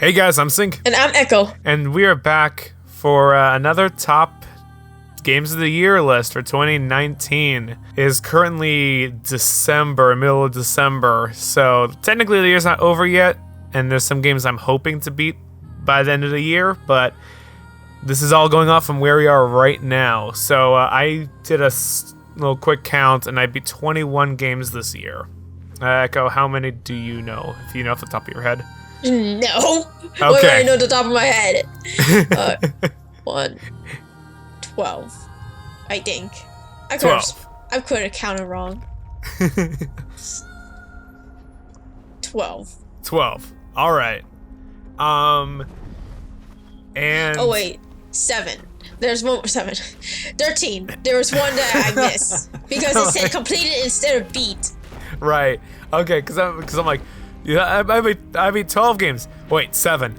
Hey guys, I'm Sync. And I'm Echo. And we are back for another top games of the year list for 2019. It is currently December, middle of December, so technically the year's not over yet, and there's some games I'm hoping to beat by the end of the year, but this is all going off from where we are right now. So I did a little quick count, and I beat 21 games this year. Echo, how many do you know, if you know off the top of your head? No. Okay. What do I know at the top of my head? 12. I think. I could have counted wrong. 12. 12. All right. And oh wait, 7. There's one 7. 13. There was one that I missed because it said completed instead of beat. Right. Okay. Because I'm like, yeah, I beat 12 games. Wait, 7,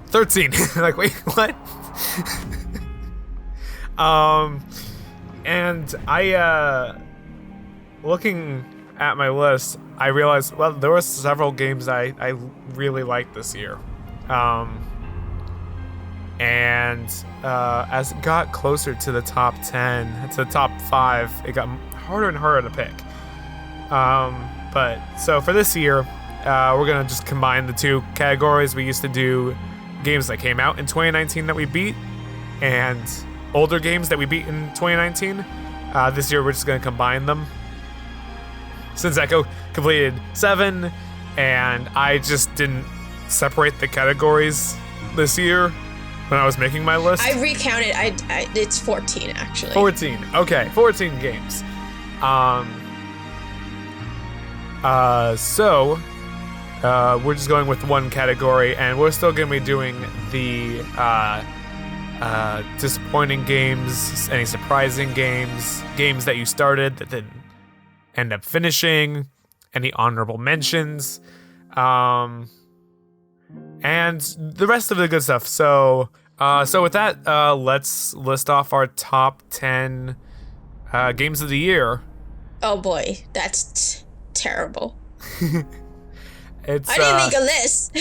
13. Like, wait, what? And I looking at my list, I realized, well, there were several games I really liked this year. And as it got closer to the top 10, to the top 5, it got harder and harder to pick. But so for this year, we're gonna just combine the two categories. We used to do games that came out in 2019 that we beat, and older games that we beat in 2019. This year we're just gonna combine them. Since Echo completed 7, and I just didn't separate the categories this year when I was making my list. I recounted. It's 14 actually. 14. Okay, 14 games. So we're just going with one category, and we're still going to be doing the disappointing games, any surprising games, games that you started that didn't end up finishing, any honorable mentions, and the rest of the good stuff. So with that, let's list off our top 10 games of the year. Oh boy, that's terrible. I didn't make a list.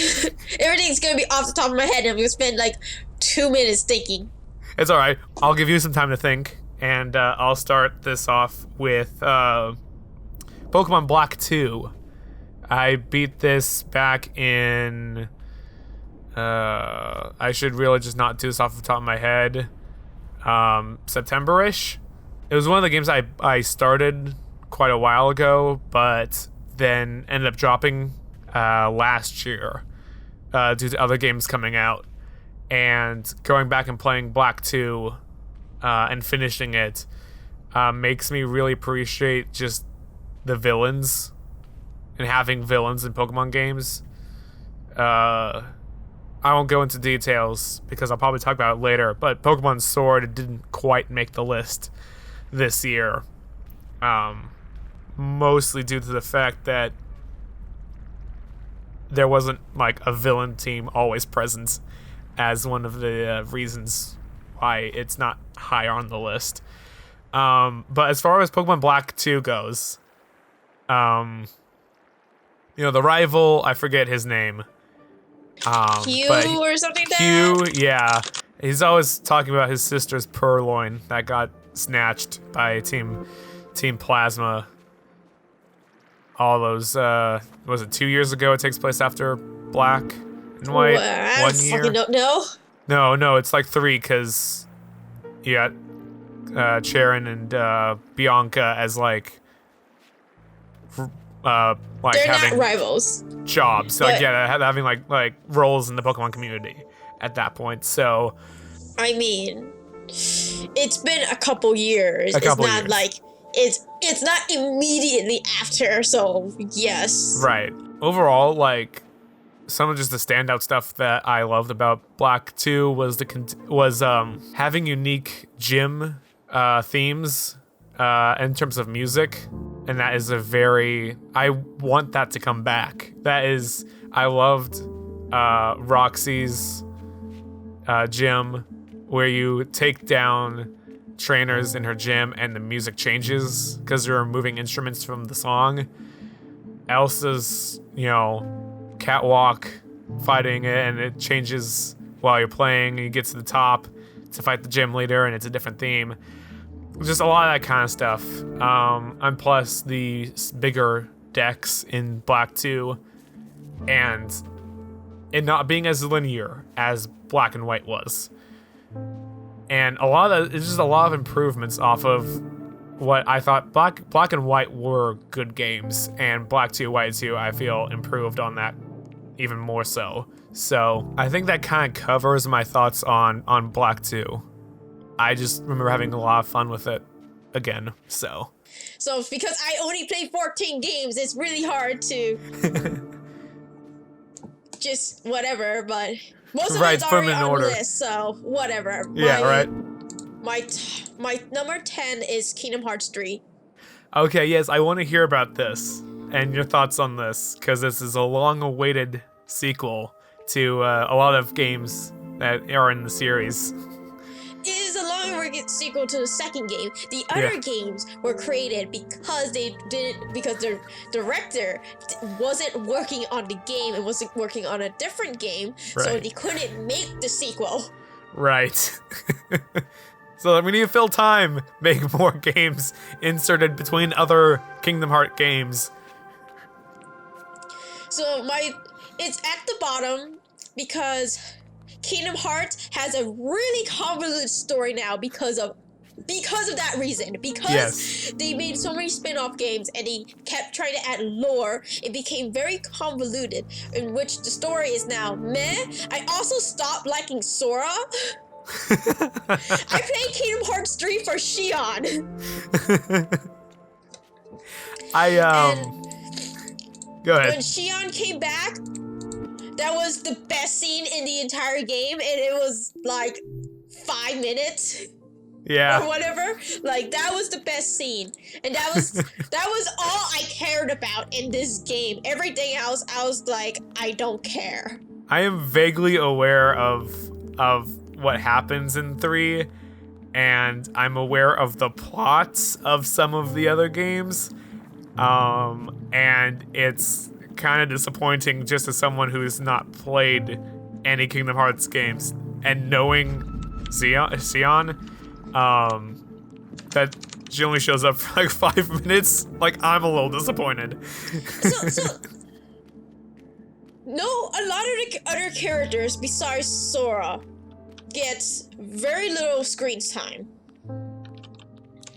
Everything's gonna be off the top of my head, and I'm gonna spend like 2 minutes thinking. It's all right. I'll give you some time to think, and I'll start this off with Pokemon Black 2. I beat this back in. I should really just not do this off the top of my head. September-ish. It was one of the games I started quite a while ago, but then ended up dropping last year due to other games coming out, and going back and playing Black 2 and finishing it makes me really appreciate just the villains and having villains in Pokemon games. I won't go into details because I'll probably talk about it later, but Pokemon Sword didn't quite make the list this year, mostly due to the fact that there wasn't like a villain team always present as one of the reasons why it's not high on the list. But as far as Pokemon Black 2 goes, the rival, I forget his name. Q or something like Q, that? yeah. He's always talking about his sister's Purloin that got snatched by Team Plasma. All those, was it 2 years ago? It takes place after Black and White. I 1 year. fucking don't know. No, it's like 3 because you got Charon and Bianca as like They're having not rivals. jobs. So having like roles in the Pokemon community at that point. So I mean, it's been a couple years. It's not like it's not immediately after. So yes. Right. Overall, like some of just the standout stuff that I loved about Black 2 was having unique gym themes in terms of music. And that is I want that to come back. I loved Roxy's gym, where you take down trainers in her gym and the music changes because you're removing instruments from the song. Elsa's, catwalk fighting it, and it changes while you're playing. You get to the top to fight the gym leader, and it's a different theme. Just a lot of that kind of stuff. And plus the bigger decks in Black 2, and it not being as linear as Black and White was. And it's just a lot of improvements off of what I thought Black and White were good games, and Black 2, White 2, I feel improved on that even more so. So I think that kind of covers my thoughts on Black 2. I just remember having a lot of fun with it again, so. So because I only played 14 games, it's really hard to just whatever, but most of it's already on the list, so whatever. My number 10 is Kingdom Hearts 3. Okay, yes, I want to hear about this and your thoughts on this, because this is a long-awaited sequel to a lot of games that are in the series. It is a long-awaited sequel to the second game. The other games were created because the director wasn't working on the game and wasn't working on a different game, so they couldn't make the sequel. Right. So we need to fill time, make more games inserted between other Kingdom Hearts games. So it's at the bottom because Kingdom Hearts has a really convoluted story now because of that reason. Because they made so many spin-off games and they kept trying to add lore, it became very convoluted, in which the story is now meh. I also stopped liking Sora. I played Kingdom Hearts 3 for Xion. Go ahead. When Xion came back, that was the best scene in the entire game, and it was like 5 minutes. Yeah. Or whatever. Like, that was the best scene. And that was all I cared about in this game. Everything else, I was like, I don't care. I am vaguely aware of what happens in 3, and I'm aware of the plots of some of the other games. And it's kind of disappointing just as someone who's not played any Kingdom Hearts games, and knowing Xion, that she only shows up for like 5 minutes. Like, I'm a little disappointed. No, a lot of the other characters besides Sora gets very little screen time.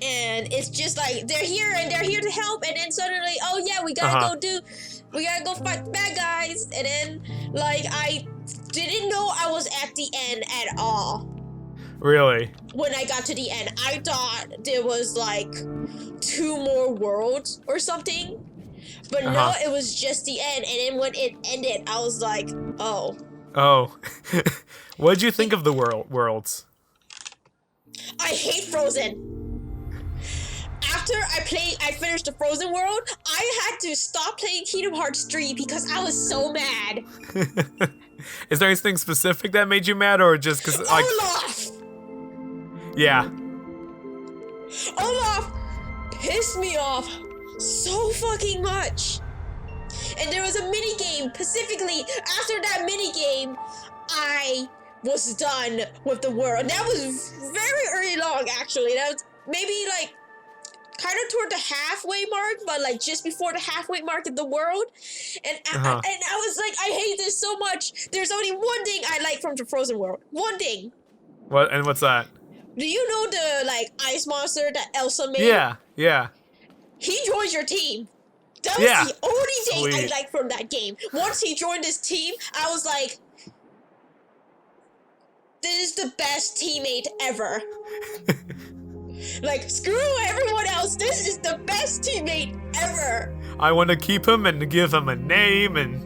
And it's just like, they're here to help, and then suddenly, oh yeah, we gotta go fight the bad guys, and then, like, I didn't know I was at the end at all. Really? When I got to the end, I thought there was, like, 2 more worlds or something. But no, it was just the end, and then when it ended, I was like, oh. Oh. What did you think of the worlds? I hate Frozen. After I finished the Frozen world, I had to stop playing Kingdom Hearts 3 because I was so mad. Is there anything specific that made you mad, or just because, like... Olaf! Yeah. Olaf pissed me off so fucking much. And there was a mini game, specifically after that mini game, I was done with the world. That was very early long, actually. That was maybe like kind of toward the halfway mark, but like just before the halfway mark of the world. And I was like, I hate this so much. There's only one thing I like from the Frozen world. One thing. What? And what's that? Do you know the like ice monster that Elsa made? Yeah. He joins your team. That was the only thing I liked from that game. Once he joined this team, I was like, this is the best teammate ever. Like, screw everyone else. This is the best teammate ever. I want to keep him and give him a name and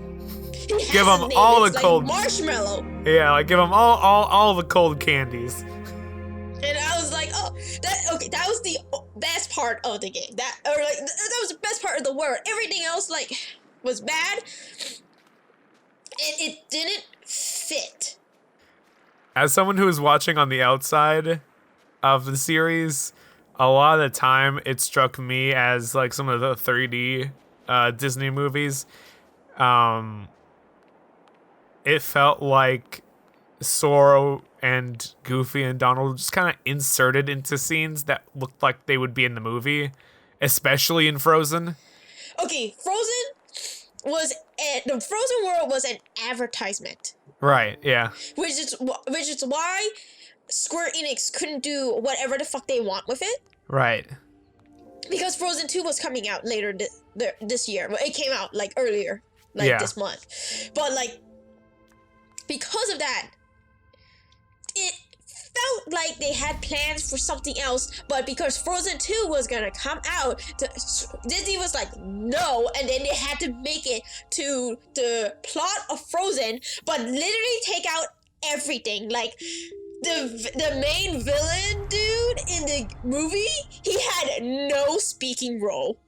give him name. all it's the like cold marshmallow. Yeah, like give him all the cold candies. And I was like, oh, that was the best part of the game. That was the best part of the world. Everything else like was bad, and it didn't fit. As someone who is watching on the outside of the series, a lot of the time it struck me as like some of the 3D Disney movies. It it felt like Sora and Goofy and Donald just kind of inserted into scenes that looked like they would be in the movie, especially in Frozen. Okay, the Frozen world was an advertisement. Right, yeah. Which is why Square Enix couldn't do whatever the fuck they want with it. Right. Because Frozen 2 was coming out later this year. Well, it came out like earlier, this month. But like, because of that, it felt like they had plans for something else, but because Frozen 2 was gonna come out, Disney was like, no, and then they had to make it to the plot of Frozen, but literally take out everything. Like, the main villain dude in the movie, he had no speaking role.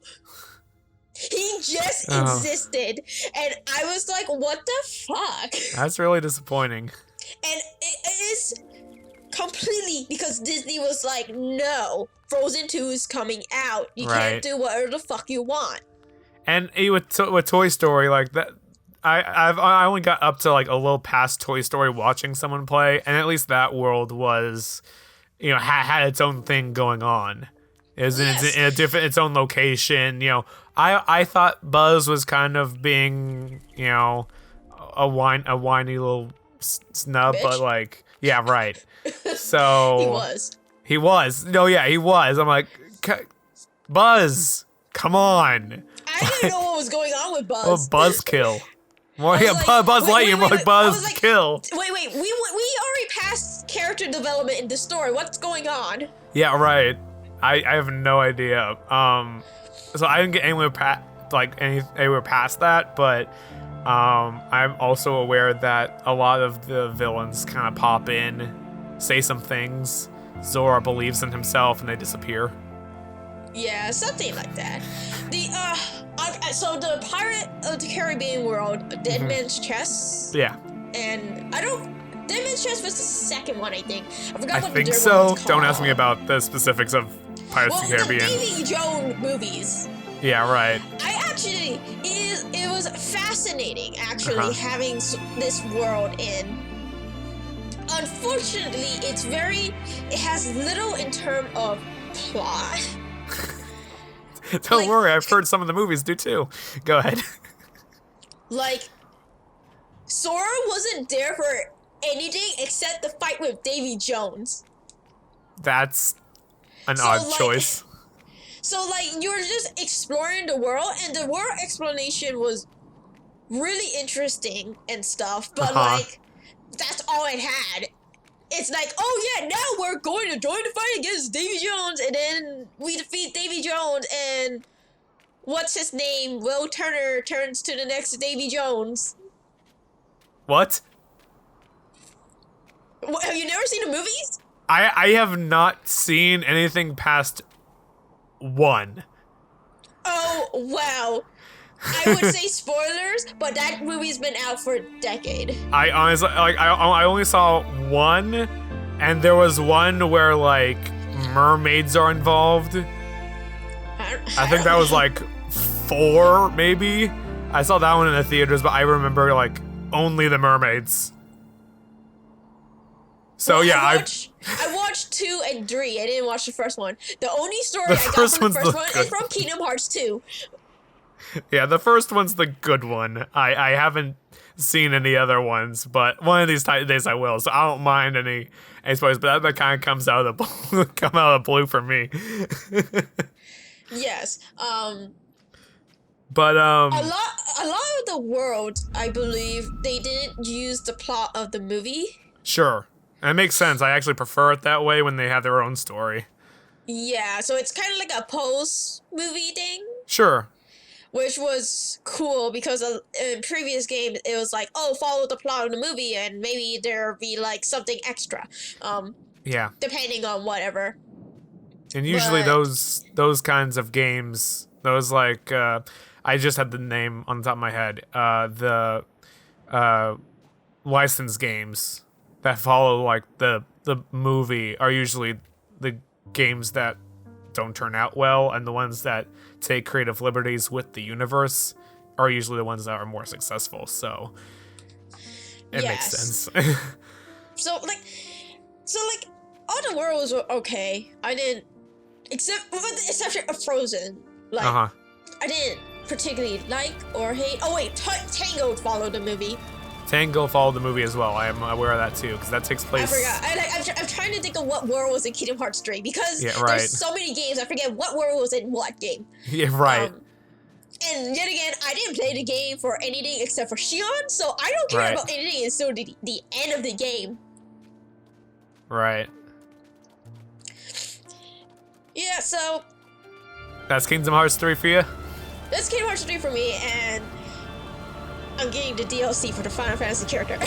He just existed, and I was like, what the fuck? That's really disappointing. And it is completely because Disney was like, no, Frozen 2 is coming out. You can't do whatever the fuck you want. And with Toy Story, like that, I only got up to like a little past Toy Story watching someone play, and at least that world was, had its own thing going on. It was in its own location. I thought Buzz was kind of being, a whiny little snub, bitch. But like, yeah, right. So he was. No, yeah, he was. I'm like, Buzz, come on. I didn't know what was going on with Buzz. Oh, Buzzkill. Well, yeah, like, Buzz Lightyear, more like Buzzkill. Wait, we already passed character development in the story. What's going on? Yeah, right. I have no idea. So I didn't get anywhere past that, but I'm also aware that a lot of the villains kind of pop in, say some things. Zora believes in himself, and they disappear. Yeah, something like that. So the Pirate of the Caribbean world, Dead Man's Chest. Yeah. And Dead Man's Chest was the second one, I think. I forgot what the third so. one was called. Don't ask me about the specifics of Pirates of the Caribbean. The Davy Jones movies. Yeah, right. It was fascinating, actually, having this world in. Unfortunately, it has little in terms of plot. Don't worry, I've heard some of the movies do too. Go ahead. Like, Sora wasn't there for anything except the fight with Davy Jones. That's an odd choice. So, like, you were just exploring the world, and the world explanation was really interesting and stuff, but, like, that's all it had. It's like, oh yeah, now we're going to join the fight against Davy Jones, and then we defeat Davy Jones, and what's his name? Will Turner turns to the next Davy Jones. What? Have you never seen the movies? I have not seen anything past 1. Oh, wow. I would say spoilers, but that movie's been out for a decade. I honestly, like, I only saw 1, and there was one where, like, mermaids are involved. I think that was, like, 4, maybe? I saw that one in the theaters, but I remember, like, only the mermaids. So, well, yeah, I watched 2 and 3. I didn't watch the first one. The only story I got from the first one is from Kingdom Hearts 2. Yeah, the first one's the good one. I haven't seen any other ones, but one of these days I will. So I don't mind any spoilers, but that kind of comes out of the blue for me. Yes. But a lot of the world, I believe, they didn't use the plot of the movie. Sure, and it makes sense. I actually prefer it that way when they have their own story. Yeah, so it's kind of like a post-movie thing. Sure. Which was cool because in previous games it was like, oh, follow the plot of the movie and maybe there'll be like something extra. Yeah. Depending on whatever. And usually those kinds of games, those like I just had the name on the top of my head. The licensed games that follow like the movie are usually the games that don't turn out well, and the ones that take creative liberties with the universe are usually the ones that are more successful. So It makes Yes. sense. So like, all the worlds were okay. I didn't, except with the exception of Frozen. Like, Uh-huh. I didn't particularly like or hate. Oh wait, Tango followed the movie. Tango followed the movie as well. I am aware of that too, because that takes place. I forgot. I'm trying to think of what world was in Kingdom Hearts 3 because Yeah, right. there's so many games. I forget what world was in what game. Yeah, right. And yet again, I didn't play the game for anything except for Shion, so I don't care Right. about anything until the end of the game. Right. Yeah, so That's Kingdom Hearts 3 for you? that's Kingdom Hearts 3 for me, and I'm getting the DLC for the Final Fantasy character.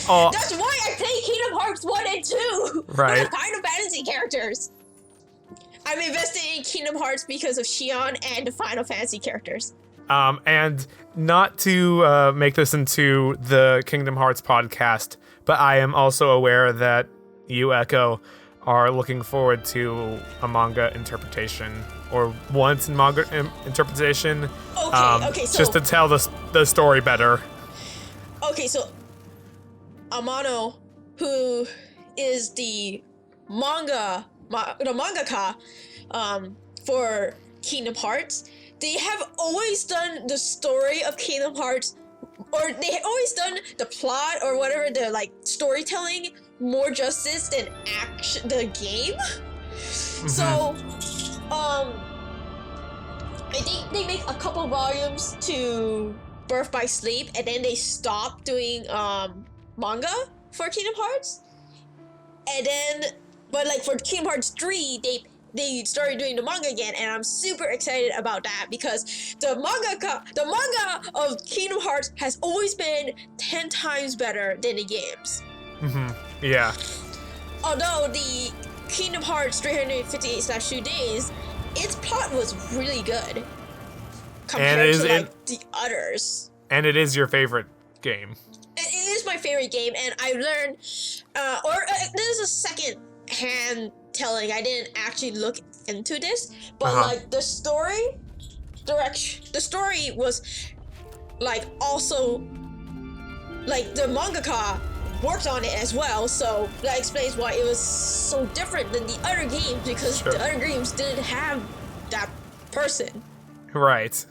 Oh, That's why I play Kingdom Hearts 1 and 2! Right. For the Final Fantasy characters! I'm invested in Kingdom Hearts because of Shion and the Final Fantasy characters. and not to make this into the Kingdom Hearts podcast, but I am also aware that you, Echo, are looking forward to a manga interpretation, or once in manga interpretation. Okay, so... just to tell the story better. Okay, so Amano, who is the mangaka for Kingdom Hearts, they have always done the story of Kingdom Hearts, or they have always done the plot or whatever, the like storytelling more justice than the game. So, I think they make a couple volumes to Birth by Sleep, and then they stopped doing manga for Kingdom Hearts. And then, but like for Kingdom Hearts 3, they started doing the manga again, and I'm super excited about that because the manga of Kingdom Hearts has always been 10 times better than the games. Yeah. Although the Kingdom Hearts 358/2 Days, its plot was really good compared to like the others. And it is your favorite game. It is my favorite game, and I learned, this is a second hand telling. I didn't actually look into this, but like the story was like also like the mangaka worked on it as well, so that explains why it was so different than the other games, because the other games didn't have that person. Right.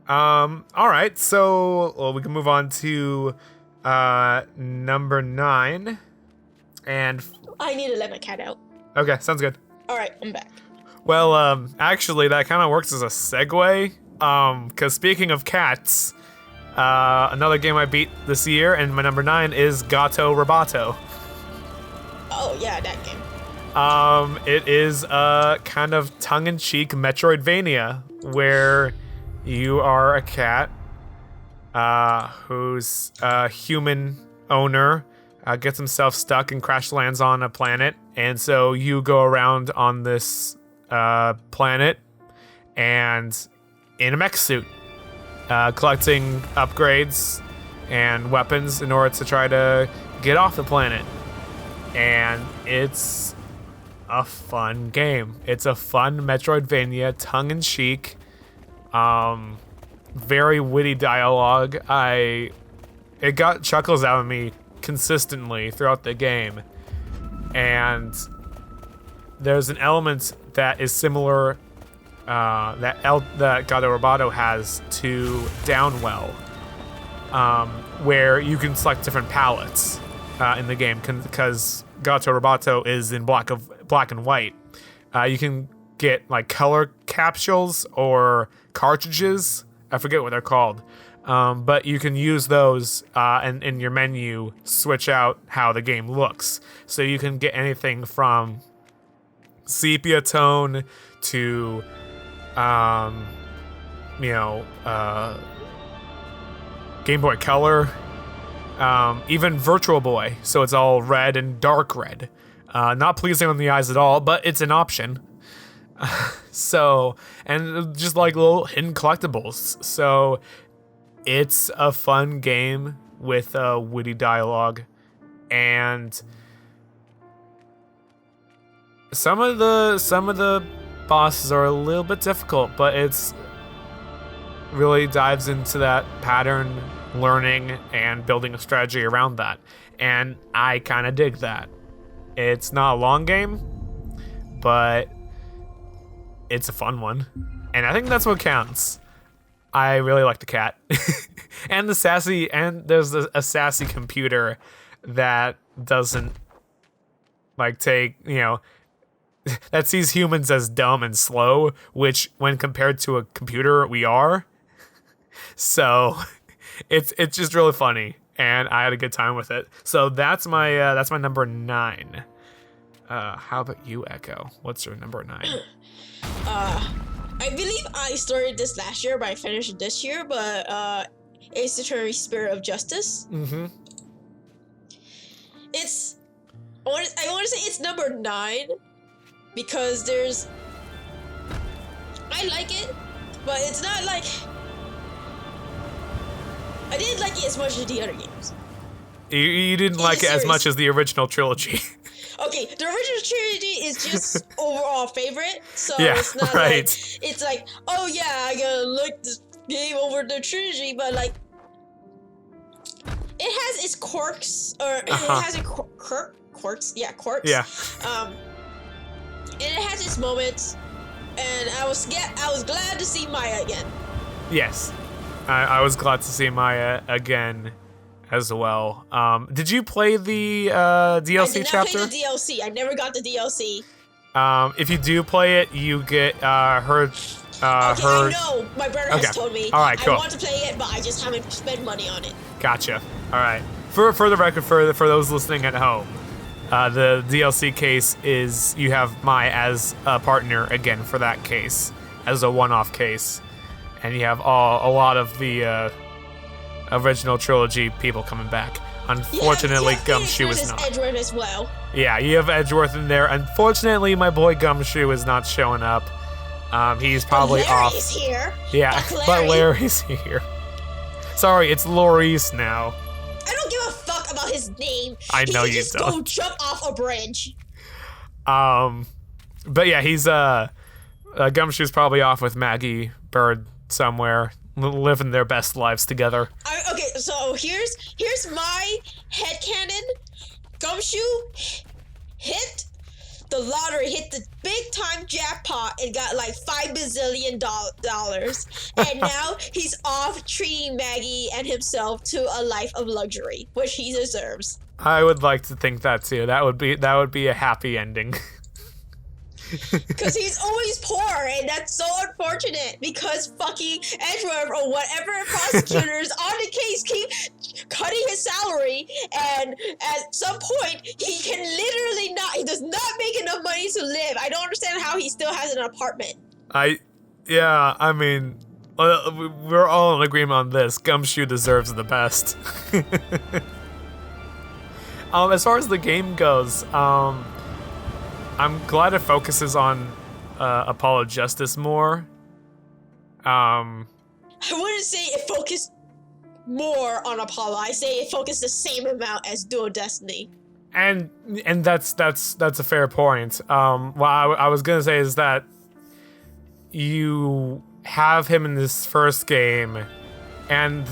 All right. So we can move on to number 9, and I need to let my cat out. Okay, sounds good. All right, I'm back. Well, actually, that kind of works as a segue. Because speaking of cats, another game I beat this year, and my number 9 is Gato Roboto. Oh yeah, that game. It is a kind of tongue-in-cheek Metroidvania where you are a cat whose human owner gets himself stuck and crash lands on a planet, and so you go around on this planet and in a mech suit, collecting upgrades and weapons in order to try to get off the planet. And it's a fun game. It's a fun Metroidvania, tongue-in-cheek, very witty dialogue. It got chuckles out of me consistently throughout the game. And there's an element that is similar that Gato Roboto has to Downwell, where you can select different palettes in the game, because Gato Roboto is in black and white. You can get like color capsules or cartridges. I forget what they're called, but you can use those and in your menu switch out how the game looks. So you can get anything from sepia tone to Game Boy Color, even Virtual Boy, so it's all red and dark red. Not pleasing on the eyes at all, but it's an option. So, and just like little hidden collectibles. So it's a fun game with witty dialogue, and some of the bosses are a little bit difficult, but it's really dives into that pattern learning and building a strategy around that. And I kind of dig that. It's not a long game, but it's a fun one. And I think that's what counts. I really like the cat. And there's a sassy computer that doesn't like take, that sees humans as dumb and slow, which when compared to a computer, we are. So it's just really funny, and I had a good time with it. So that's my number 9. How about you, Echo? What's your number 9? I believe I started this last year, but I finished it this year. But Ace Attorney: Spirit of Justice. Mm-hmm. I want to say it's number 9 because I like it, but it's not like I didn't like it as much as the other games. You didn't like it as much as the original trilogy. Okay, the original trilogy is just overall favorite, so yeah, it's not right. like it's like, oh yeah, I gotta like this game over the trilogy, but like it has its quirks, or it has its quirks. Yeah, quirks. Yeah. And it has its moments, and I was glad to see Maya again. Yes, I was glad to see Maya again as well. Did you play the DLC chapter? I did not play the DLC. I never got the DLC. If you do play it, you get her. Okay, I know. My brother has told me. All right, cool. I want to play it, but I just haven't spent money on it. Gotcha. All right. For the record, for those listening at home, the DLC case is you have Mai as a partner again for that case as a one-off case, and you have a lot of the original trilogy people coming back. Unfortunately, Gumshoe is not. Edgeworth as well. Yeah, you have Edgeworth in there. Unfortunately, my boy Gumshoe is not showing up. He's probably off. Larry's here. Yeah, but Larry's here. Sorry, it's Laurice now. I don't give a fuck about his name. I know you just don't. Go jump off a bridge. But yeah, he's Gumshoe's probably off with Maggie Bird somewhere, living their best lives together. Okay, so here's my headcanon. Gumshoe hit the lottery, hit the big time jackpot, and got like $5 bazillion, and now he's off treating Maggie and himself to a life of luxury, which he deserves. I would like to think that too. That would be a happy ending. Because he's always poor, and that's so unfortunate, because fucking Edgeworth or whatever prosecutors on the case keep cutting his salary, and at some point he does not make enough money to live. I don't understand how he still has an apartment. I mean, we're all in agreement on this. Gumshoe deserves the best. As far as the game goes, I'm glad it focuses on Apollo Justice more. I wouldn't say it focused more on Apollo. I say it focused the same amount as Dual Destiny. And that's a fair point. What I was gonna say is that you have him in this first game, and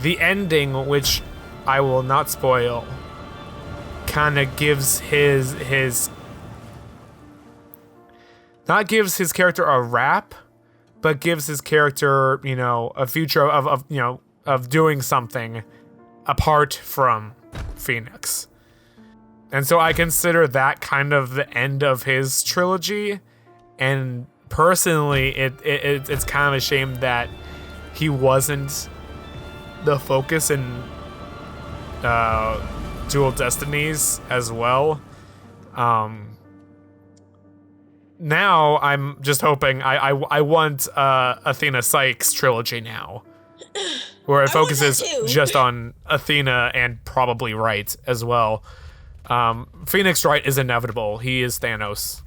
the ending, which I will not spoil, kind of gives his not gives his character a rap, but gives his character, a future of doing something apart from Phoenix. And so I consider that kind of the end of his trilogy. And personally, it's kind of a shame that he wasn't the focus in Dual Destinies as well. Now I'm just hoping I want Athena Sykes trilogy now, where it focuses just on Athena and probably Wright as well. Phoenix Wright is inevitable. He is Thanos.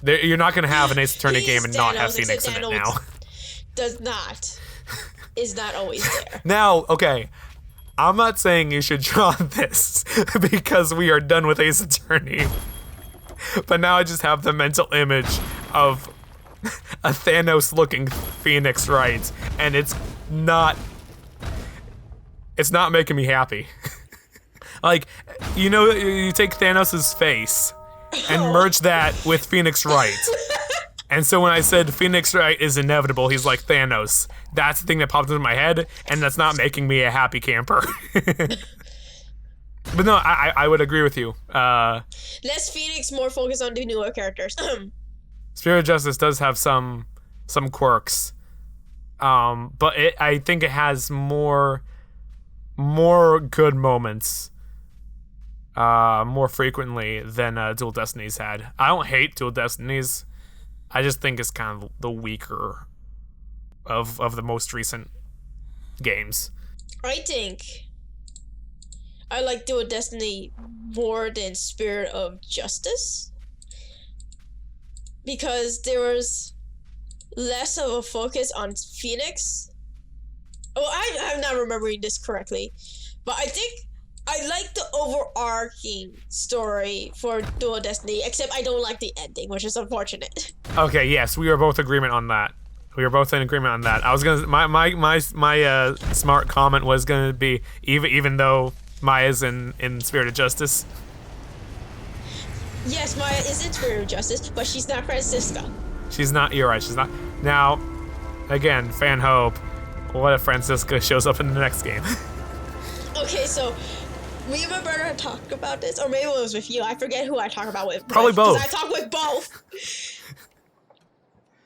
You're not going to have an Ace Attorney game and not have Phoenix in it now. Is not always there. Now, okay, I'm not saying you should draw this because we are done with Ace Attorney. But now I just have the mental image of a Thanos-looking Phoenix Wright, and it's not It's not making me happy. Like, you take Thanos' face and merge that with Phoenix Wright. And so when I said Phoenix Wright is inevitable, he's like Thanos. That's the thing that popped into my head, and that's not making me a happy camper. But no, I would agree with you. Less Phoenix, more focus on the newer characters. Spirit of Justice does have some quirks, but I think it has more good moments more frequently than Dual Destinies had. I don't hate Dual Destinies. I just think it's kind of the weaker of the most recent games. I think I like Dual Destiny more than Spirit of Justice because there was less of a focus on Phoenix. Oh, I'm not remembering this correctly, but I think I like the overarching story for Dual Destiny, except I don't like the ending, which is unfortunate. Okay, yes, we are both in agreement on that. We were both in agreement on that. I was gonna my smart comment was gonna be even though Maya's in Spirit of Justice. Yes, Maya is in Spirit of Justice, but she's not Francisca. She's not. You're right. She's not. Now, again, fan hope. What if Francisca shows up in the next game? Okay, so me and my brother had talked about this, or maybe it was with you. I forget who I talk about with. Probably both. Because I talk with both.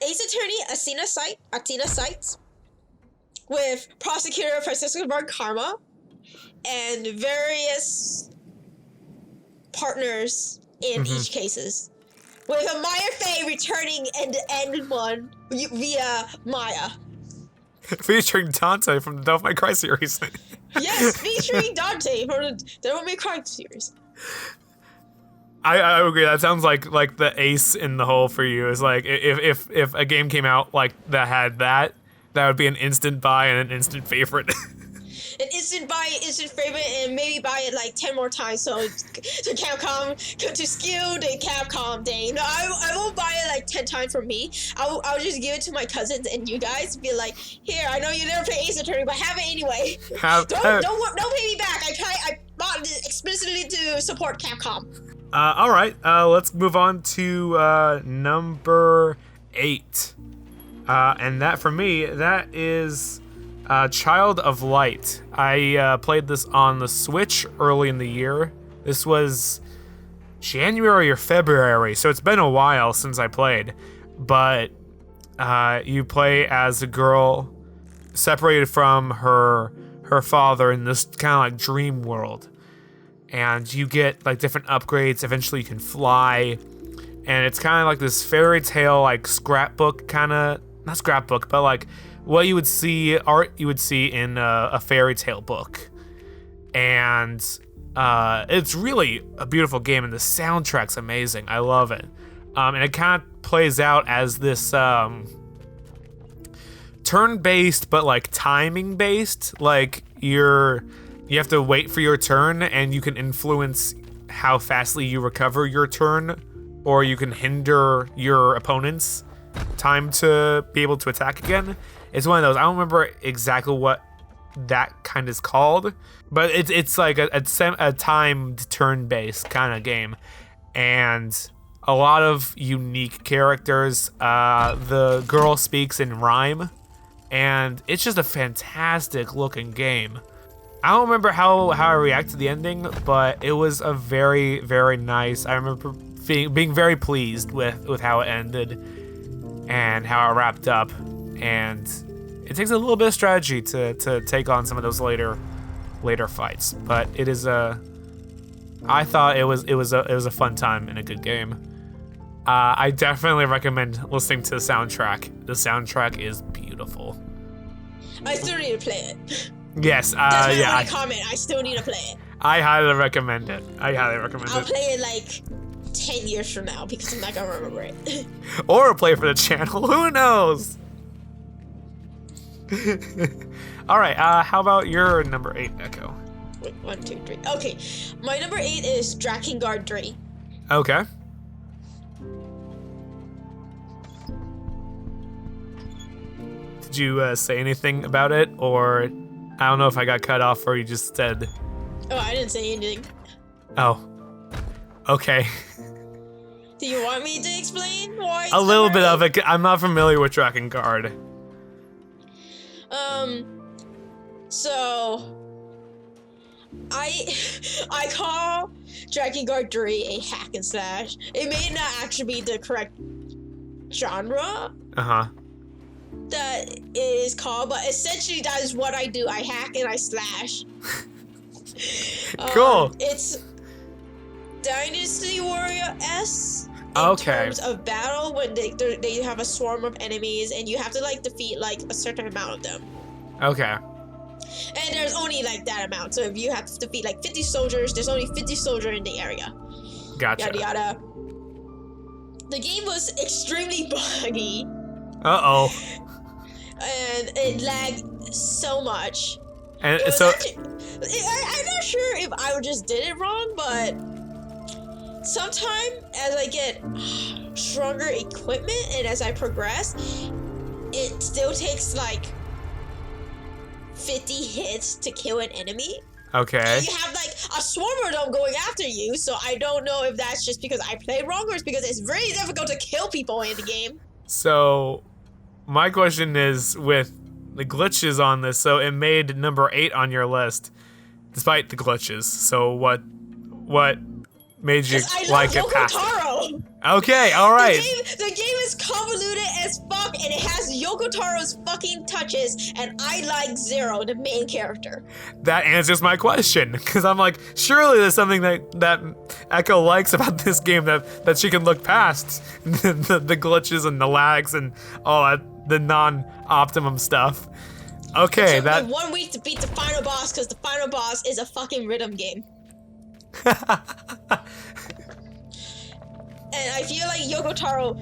Ace Attorney Athena Sites with Prosecutor Francisco Bar Karma and various partners in each cases. With a Maya Faye returning in the end one via Maya. Featuring Dante from the Devil May Cry series. Yes, featuring Dante from the Devil May Cry series. I agree. That sounds like the ace in the hole for you. Is like if a game came out like that had that would be an instant buy and an instant favorite. An instant buy, instant favorite, and maybe buy it like 10 more times so Capcom to skill the Capcom thing. No, I won't buy it like 10 times for me. I'll just give it to my cousins and you guys. Be like, here, I know you never play Ace Attorney, but have it anyway. Don't pay me back. I bought it explicitly to support Capcom. All right. Let's move on to number 8, and that for me that is. Child of Light. I played this on the Switch early in the year. This was January or February, so it's been a while since I played. But you play as a girl separated from her father in this kind of like dream world. And you get like different upgrades. Eventually you can fly. And it's kind of like this fairy tale, like scrapbook kind of, not scrapbook, but like what you would see in a fairy tale book. And it's really a beautiful game, and the soundtrack's amazing. I love it. And it kind of plays out as this turn-based, but like timing-based. Like you have to wait for your turn, and you can influence how fastly you recover your turn, or you can hinder your opponent's time to be able to attack again. It's one of those. I don't remember exactly what that kind is called, but it's like a timed turn-based kind of game, and a lot of unique characters. The girl speaks in rhyme, and it's just a fantastic looking game. I don't remember how I reacted to the ending, but it was a very, very nice. I remember being very pleased with how it ended and how it wrapped up. And it takes a little bit of strategy to take on some of those later fights, but it is I thought it was a fun time and a good game. I definitely recommend listening to the soundtrack. The soundtrack is beautiful. I still need to play it. Yes, That's yeah. my comment. I still need to play it. I highly recommend it. I'll play it like 10 years from now because I'm not gonna remember it. Or play for the channel. Who knows? All right. How about your number 8, Echo? Wait, 1, 2, 3. Okay, my number 8 is Drakengard 3. Okay. Did you say anything about it, or I don't know if I got cut off or you just said. Oh, I didn't say anything. Oh. Okay. Do you want me to explain why? A little bit of it. I'm not familiar with Drakengard. So I call Drakengard 3 a hack and slash. It may not actually be the correct genre that it is called, but essentially that is what I do. I hack and I slash. Cool. It's Dynasty Warrior-esque in terms of battle when they have a swarm of enemies and you have to like defeat like a certain amount of them. Okay. And there's only like that amount. So if you have to defeat like 50 soldiers, there's only 50 soldiers in the area. Gotcha. Yada yada. The game was extremely buggy. Uh-oh. And it lagged so much. And so I'm not sure if I just did it wrong, but sometime as I get stronger equipment and as I progress, it still takes like 50 hits to kill an enemy. Okay. And you have like a swarm of them going after you, so I don't know if that's just because I played wrong or it's because it's very difficult to kill people in the game. So my question is with the glitches on this, so it made number 8 on your list despite the glitches. So what made you like it past it? Okay, all right. The game is convoluted as fuck, and it has Yoko Taro's fucking touches, and I like Zero, the main character. That answers my question, because I'm like, surely there's something that Echo likes about this game that she can look past the glitches and the lags and all that, the non-optimum stuff. Okay, it took me 1 week to beat the final boss, because the final boss is a fucking rhythm game. And I feel like Yoko Taro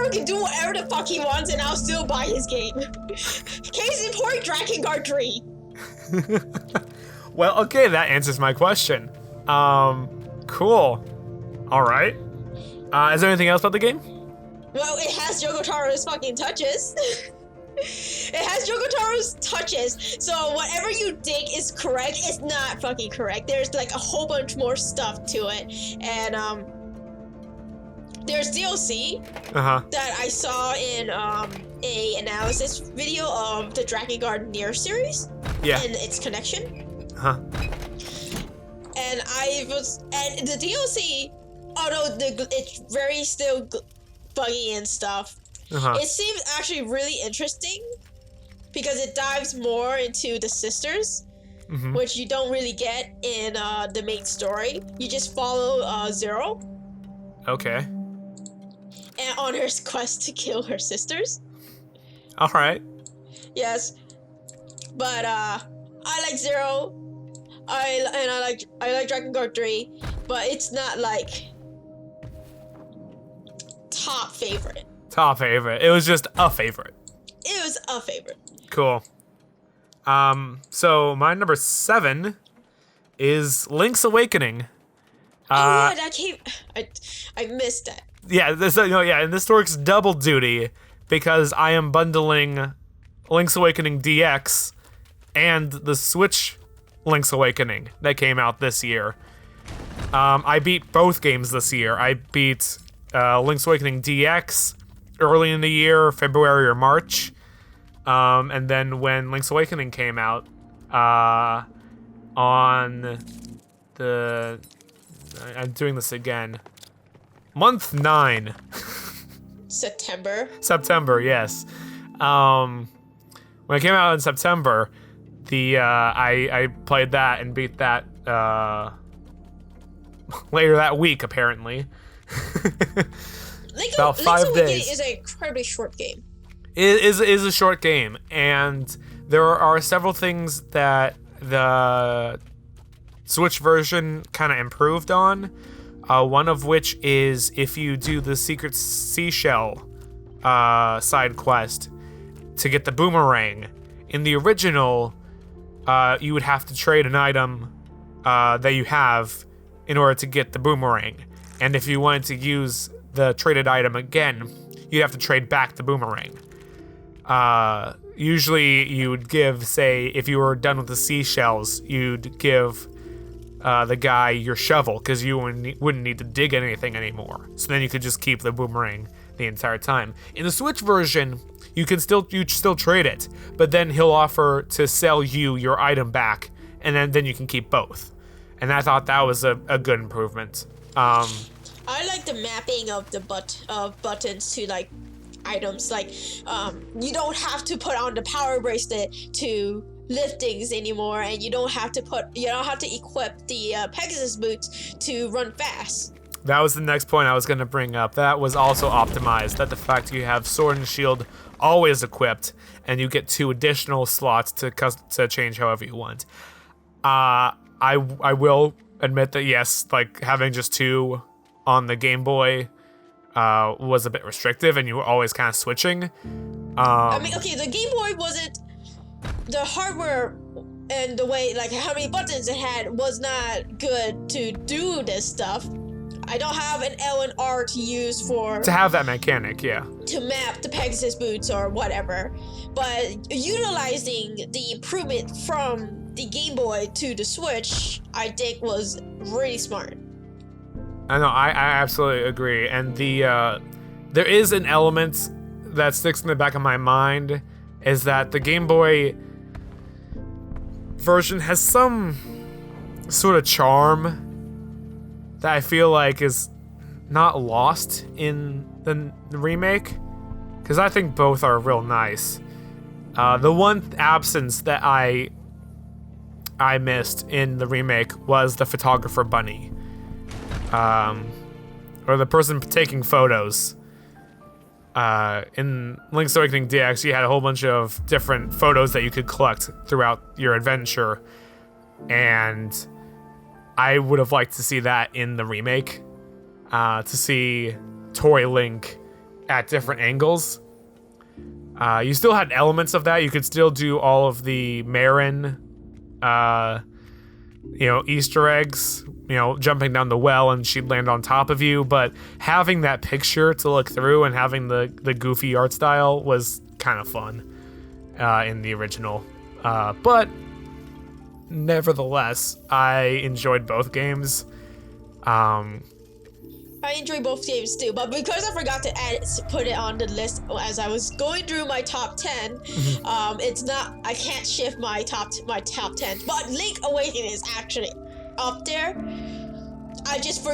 can do whatever the fuck he wants and I'll still buy his game. Case in point, Drakengard 3. Well, okay, that answers my question. Cool. All right. Is there anything else about the game? Well, it has Yoko Taro's fucking touches. It has Yoko Taro's touches, so whatever you think is correct, it's not fucking correct. There's like a whole bunch more stuff to it, and there's DLC that I saw in a analysis video of the Drakengard Nier series and its connection. And the DLC, although it's very still buggy and stuff, it seems actually really interesting because it dives more into the sisters, which you don't really get in the main story. You just follow Zero. Okay. And on her quest to kill her sisters. All right. Yes. But I like Zero. I like Drakengard 3, but it's not like top favorite. Top favorite. It was just a favorite. It was a favorite. Cool. So my number 7 is Link's Awakening. Yeah, that came. I missed that. Yeah, and this works double duty because I am bundling Link's Awakening DX and the Switch Link's Awakening that came out this year. I beat both games this year. I beat Link's Awakening DX early in the year, February or March. And then when Link's Awakening came out, on the... I'm doing this again. Month 9. September, yes. When it came out in September, I played that and beat that later that week, apparently. About 5 days. Link's is an incredibly short game. It is a short game, and there are several things that the Switch version kind of improved on. One of which is if you do the Secret Seashell side quest to get the boomerang. In the original, you would have to trade an item that you have in order to get the boomerang. And if you wanted to use the traded item again, you'd have to trade back the boomerang. usually you would give, say, if you were done with the seashells, you'd give the guy your shovel because you wouldn't need to dig anything anymore. So then you could just keep the boomerang the entire time. In the Switch version, you still trade it, but then he'll offer to sell you your item back, and then you can keep both. And I thought that was a good improvement. I like the mapping of the buttons to like items. Like you don't have to put on the power bracelet to lift things anymore, and you don't have to equip the Pegasus boots to run fast. That was the next point I was going to bring up. That was also optimized, that the fact you have sword and shield always equipped, and you get 2 additional slots to change however you want. I will admit that yes, like having just 2 on the Game Boy was a bit restrictive, and you were always kind of switching. I mean, okay, the Game Boy wasn't the hardware and the way, like how many buttons it had was not good to do this stuff. I don't have an L and R to use to have that mechanic, yeah. To map the Pegasus boots or whatever. But utilizing the improvement from the Game Boy to the Switch, I think was really smart. I know, I absolutely agree. And there is an element that sticks in the back of my mind, is that the Game Boy version has some sort of charm that I feel like is not lost in the remake, because I think both are real nice. The one absence that I missed in the remake was the photographer bunny, or the person taking photos. In Link's Awakening DX, you had a whole bunch of different photos that you could collect throughout your adventure, and I would have liked to see that in the remake, to see Toy Link at different angles. You still had elements of that. You could still do all of the Marin, Easter eggs, jumping down the well and she'd land on top of you, but having that picture to look through and having the goofy art style was kind of fun in the original. But nevertheless, I enjoyed both games. I enjoy both games too, but because I forgot to put it on the list as I was going through my top 10, it's not. I can't shift my top 10. But Link Awakening is actually up there. I just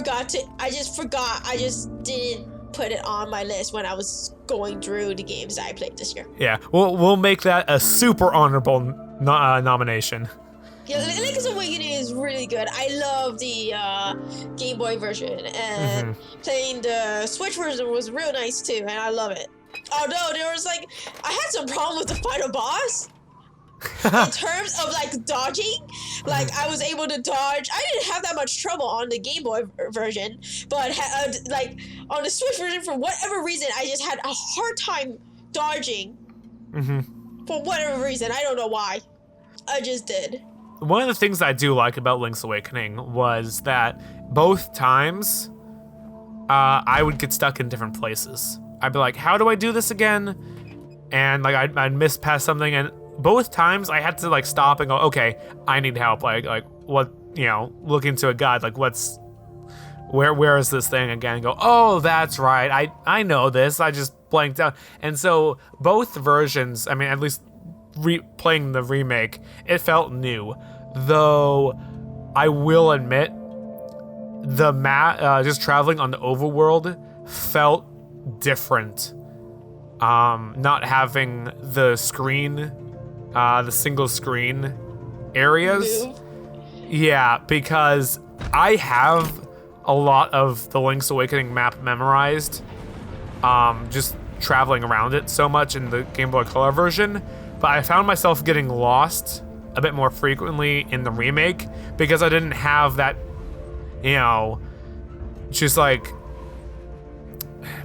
didn't put it on my list when I was going through the games that I played this year. Yeah, we'll make that a super honorable nomination. Yeah, Link's Awakening is really good. I love the Game Boy version, and playing the Switch version was real nice too, and I love it. Although there was I had some problem with the final boss. In terms of dodging, I was able to dodge. I didn't have that much trouble on the Game Boy version, but on the Switch version, for whatever reason, I just had a hard time dodging. For whatever reason, I don't know why. I just did. One of the things I do like about Link's Awakening was that both times I would get stuck in different places. I'd be like, how do I do this again? And I'd miss past something, and both times I had to stop and go, okay, I need help. What, look into a guide, where is this thing again? And go, oh, that's right. I know this. I just blanked out. And so both versions, I mean, at least playing the remake, it felt new, though I will admit the just traveling on the overworld felt different. Not having the screen, the single screen areas. Yeah, because I have a lot of the Link's Awakening map memorized, just traveling around it so much in the Game Boy Color version. But I found myself getting lost a bit more frequently in the remake because I didn't have that, just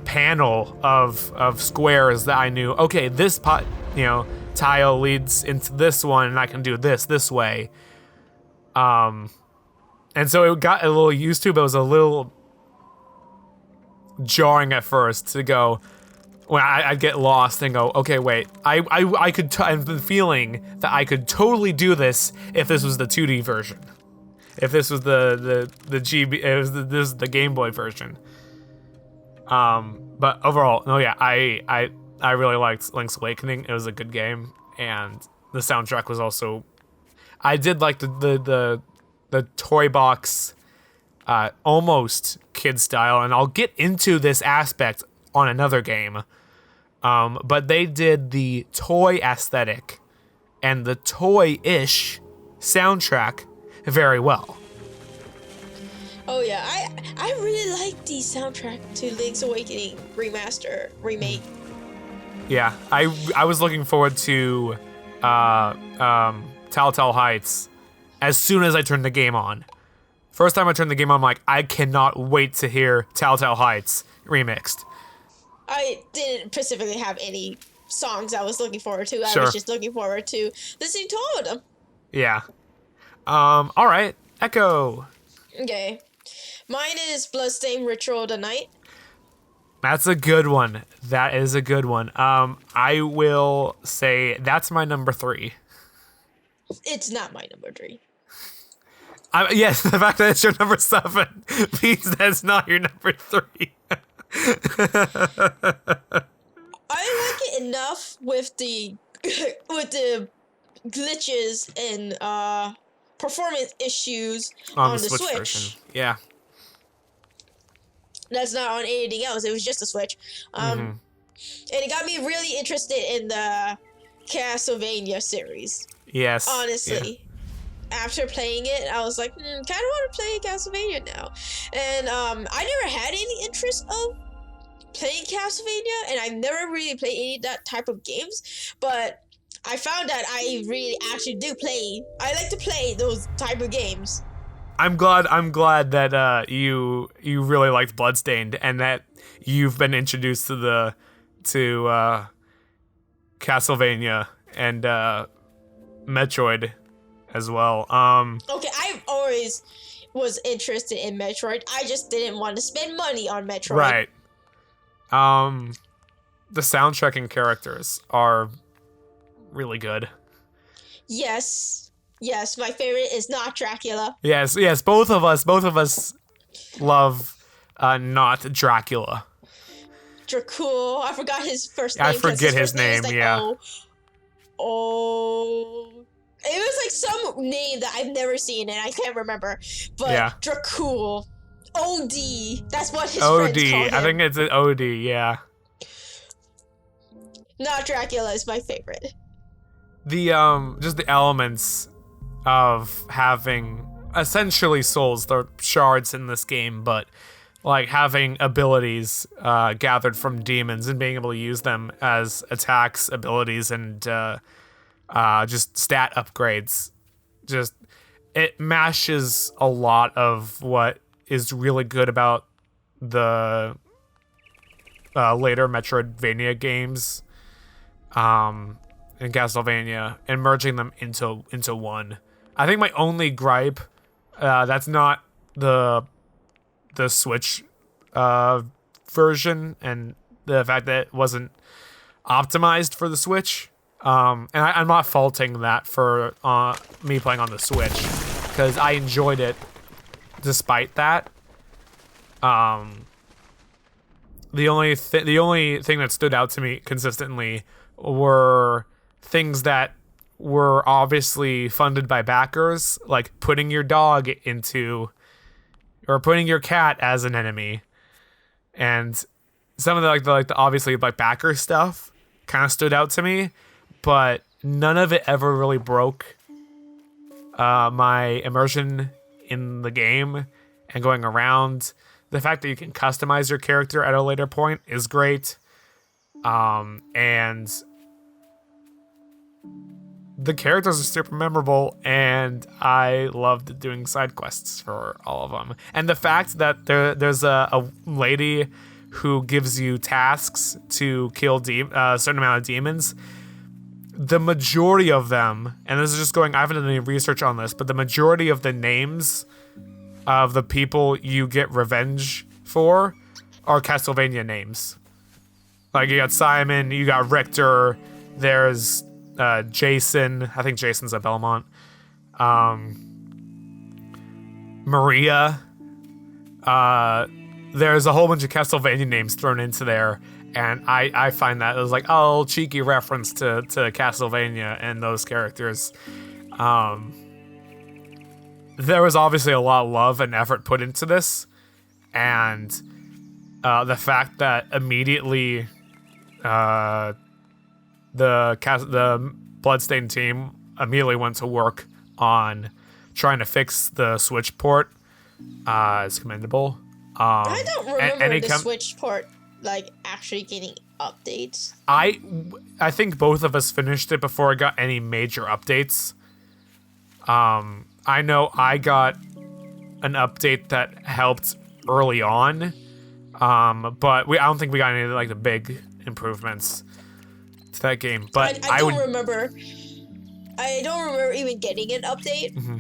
panel of squares that I knew, okay, this tile leads into this one and I can do this way. And so it got a little used to, but it was a little jarring at first to go, when I'd get lost and go, okay, wait, I could. I've been feeling that I could totally do this if this was the 2D version, if this was the GB, this is the Game Boy version. But overall, no, yeah, I really liked Link's Awakening. It was a good game, and the soundtrack was also. I did like the toy box, almost kid style, and I'll get into this aspect on another game. But they did the toy aesthetic and the toy-ish soundtrack very well. Oh yeah, I really like the soundtrack to Link's Awakening remake. Yeah, I was looking forward to Telltale Heights as soon as I turned the game on. First time I turned the game on, I'm like, I cannot wait to hear Telltale Heights remixed. I didn't specifically have any songs I was looking forward to. I Sure. was just looking forward to listening to all of them. Yeah. All right, Echo. Okay. Mine is Bloodstained Ritual of the Night. That's a good one. That is a good one. I will say that's my number 3. It's not my number 3. Yes, the fact that it's your number 7 means that's not your number 3. I like it enough with the with the glitches and performance issues on the Switch. Version. Yeah. That's not on anything else. It was just a Switch. And it got me really interested in the Castlevania series. Yes. Honestly. Yeah. After playing it, I was like, kind of want to play Castlevania now. And I never had any interest of playing Castlevania, and I've never really played any of that type of games, but I found that I really actually do play. I like to play those type of games. I'm glad that you really liked Bloodstained and that you've been introduced to Castlevania and Metroid as well. Okay, I've always was interested in Metroid. I just didn't want to spend money on Metroid. Right. The soundtrack and characters are really good. Yes, my favorite is not Dracula. Yes, both of us love not Dracula. Dracul. I forgot his first name. I forget his name, like, yeah. Oh. It was like some name that I've never seen and I can't remember. But yeah. Dracul. OD. That's what his friends call him. I think it's an OD, yeah. Not Dracula is my favorite. The just the elements of having essentially souls, they're shards in this game, but like having abilities gathered from demons and being able to use them as attacks, abilities, and just stat upgrades. Just it mashes a lot of what is really good about the later Metroidvania games in Castlevania and merging them into one. I think my only gripe, that's not the Switch version and the fact that it wasn't optimized for the Switch. And I'm not faulting that for me playing on the Switch because I enjoyed it despite that. The only thing that stood out to me consistently were things that were obviously funded by backers, like putting your dog into or putting your cat as an enemy, and some of the obviously like backer stuff kind of stood out to me, but none of it ever really broke my immersion in the game and going around. The fact that you can customize your character at a later point is great, and the characters are super memorable, and I loved doing side quests for all of them. And the fact that there's a lady who gives you tasks to kill a certain amount of demons, the majority of them, and this is just going, I haven't done any research on this, but the majority of the names of the people you get revenge for are Castlevania names. Like, you got Simon, you got Richter, there's Jason. I think Jason's at Belmont. Maria. There's a whole bunch of Castlevania names thrown into there, and I find that as like, oh, cheeky reference to Castlevania and those characters. There was obviously a lot of love and effort put into this, and the fact that immediately the Bloodstained team immediately went to work on trying to fix the Switch port is commendable. I don't remember the Switch port like actually getting updates. I think both of us finished it before it got any major updates. I know I got an update that helped early on, but I don't think we got any like the big improvements to that game. But I don't remember. I don't remember even getting an update. Mm-hmm.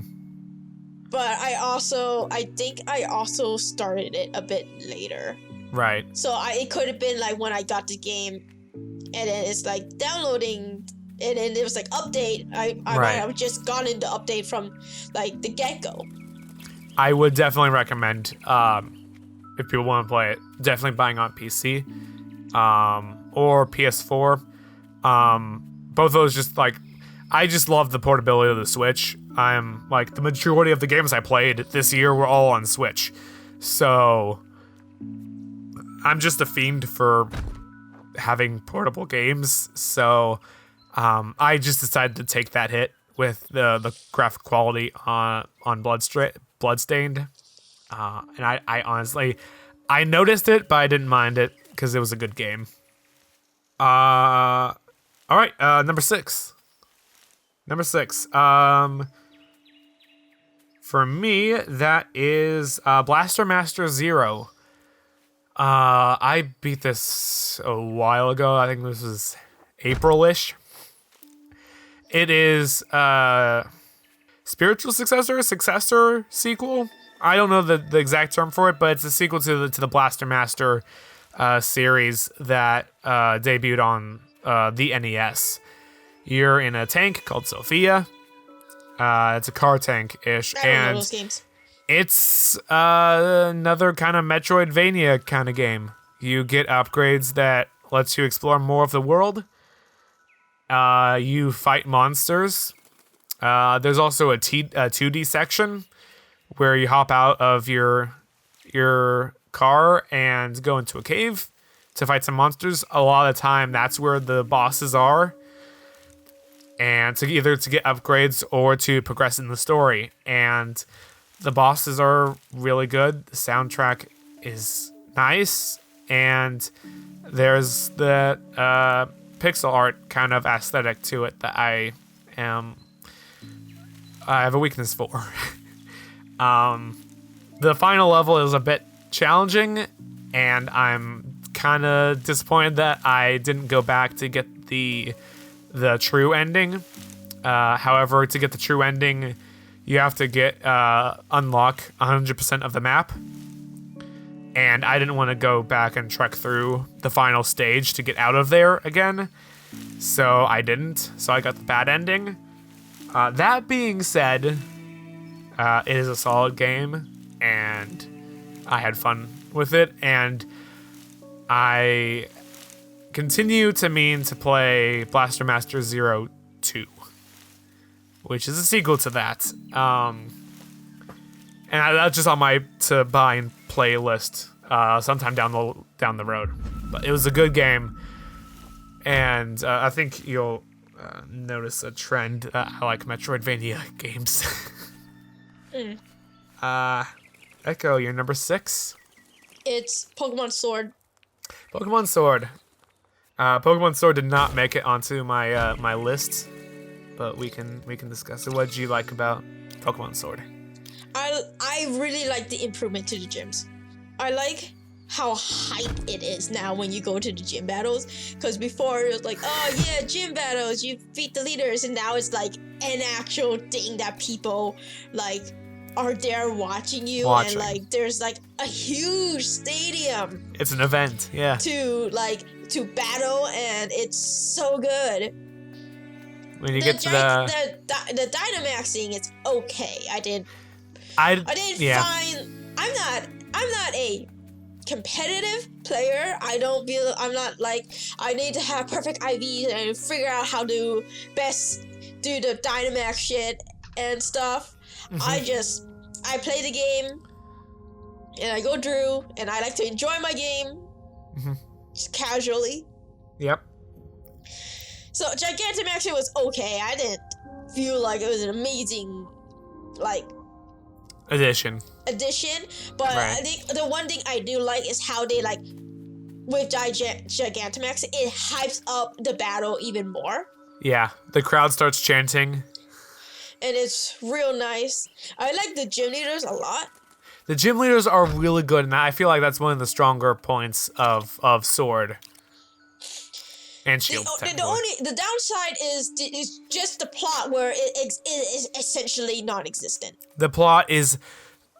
But I think I also started it a bit later. Right. So it could have been like when I got the game, and then it's like downloading, and then it was like update. I might have just gotten the update from like the get-go. I would definitely recommend, if people want to play it, definitely buying on PC or PS4. Both of those just like, I just love the portability of the Switch. I'm like, the majority of the games I played this year were all on Switch. So I'm just a fiend for having portable games. So I just decided to take that hit with the graphic quality on Bloodstained. And I honestly, I noticed it, but I didn't mind it because it was a good game. All right, number six. For me, that is Blaster Master Zero. I beat this a while ago. I think this was April-ish. It is spiritual successor, sequel. I don't know the exact term for it, but it's a sequel to the Blaster Master series that debuted on the NES. You're in a tank called Sophia. It's a car tank-ish, I don't know those games. It's another kind of Metroidvania kind of game. You get upgrades that lets you explore more of the world. You fight monsters. There's also a 2D section where you hop out of your car and go into a cave to fight some monsters. A lot of the time, that's where the bosses are. And to get upgrades or to progress in the story. And the bosses are really good. The soundtrack is nice. And there's the pixel art kind of aesthetic to it that I have a weakness for. The final level is a bit challenging, and I'm kind of disappointed that I didn't go back to get the true ending. However, to get the true ending, you have to unlock 100% of the map. And I didn't want to go back and trek through the final stage to get out of there again. So I didn't. So I got the bad ending. That being said, it is a solid game, and I had fun with it, and I continue to mean to play Blaster Master Zero 2, which is a sequel to that. And that's just on my to buy and play list sometime down the road. But it was a good game, and I think you'll notice a trend. I like Metroidvania games. Echo, you're number 6. It's Pokemon Sword. Pokemon Sword. Pokemon Sword did not make it onto my my list, but we can discuss it. What did you like about Pokemon Sword? I really like the improvement to the gyms. I like how hype it is now when you go to the gym battles. Because before it was like, oh yeah, gym battles, you beat the leaders, and now it's like an actual thing that people like are there watching you, and like there's like a huge stadium. It's an event, yeah. To battle, and it's so good. When you get to the Dynamaxing, it's okay. I didn't find. I'm not a competitive player. I'm not like I need to have perfect IVs and figure out how to best do the Dynamax shit and stuff. I play the game and I go through, and I like to enjoy my game just casually. Yep. So Gigantamaxing was okay. I didn't feel like it was an amazing addition, but right. I think the one thing I do like is how they with Gigantamax, it hypes up the battle even more. Yeah, the crowd starts chanting. And it's real nice. I like the gym leaders a lot. The gym leaders are really good, and I feel like that's one of the stronger points of Sword and Shield. The downside is just the plot, where it is essentially non-existent. The plot is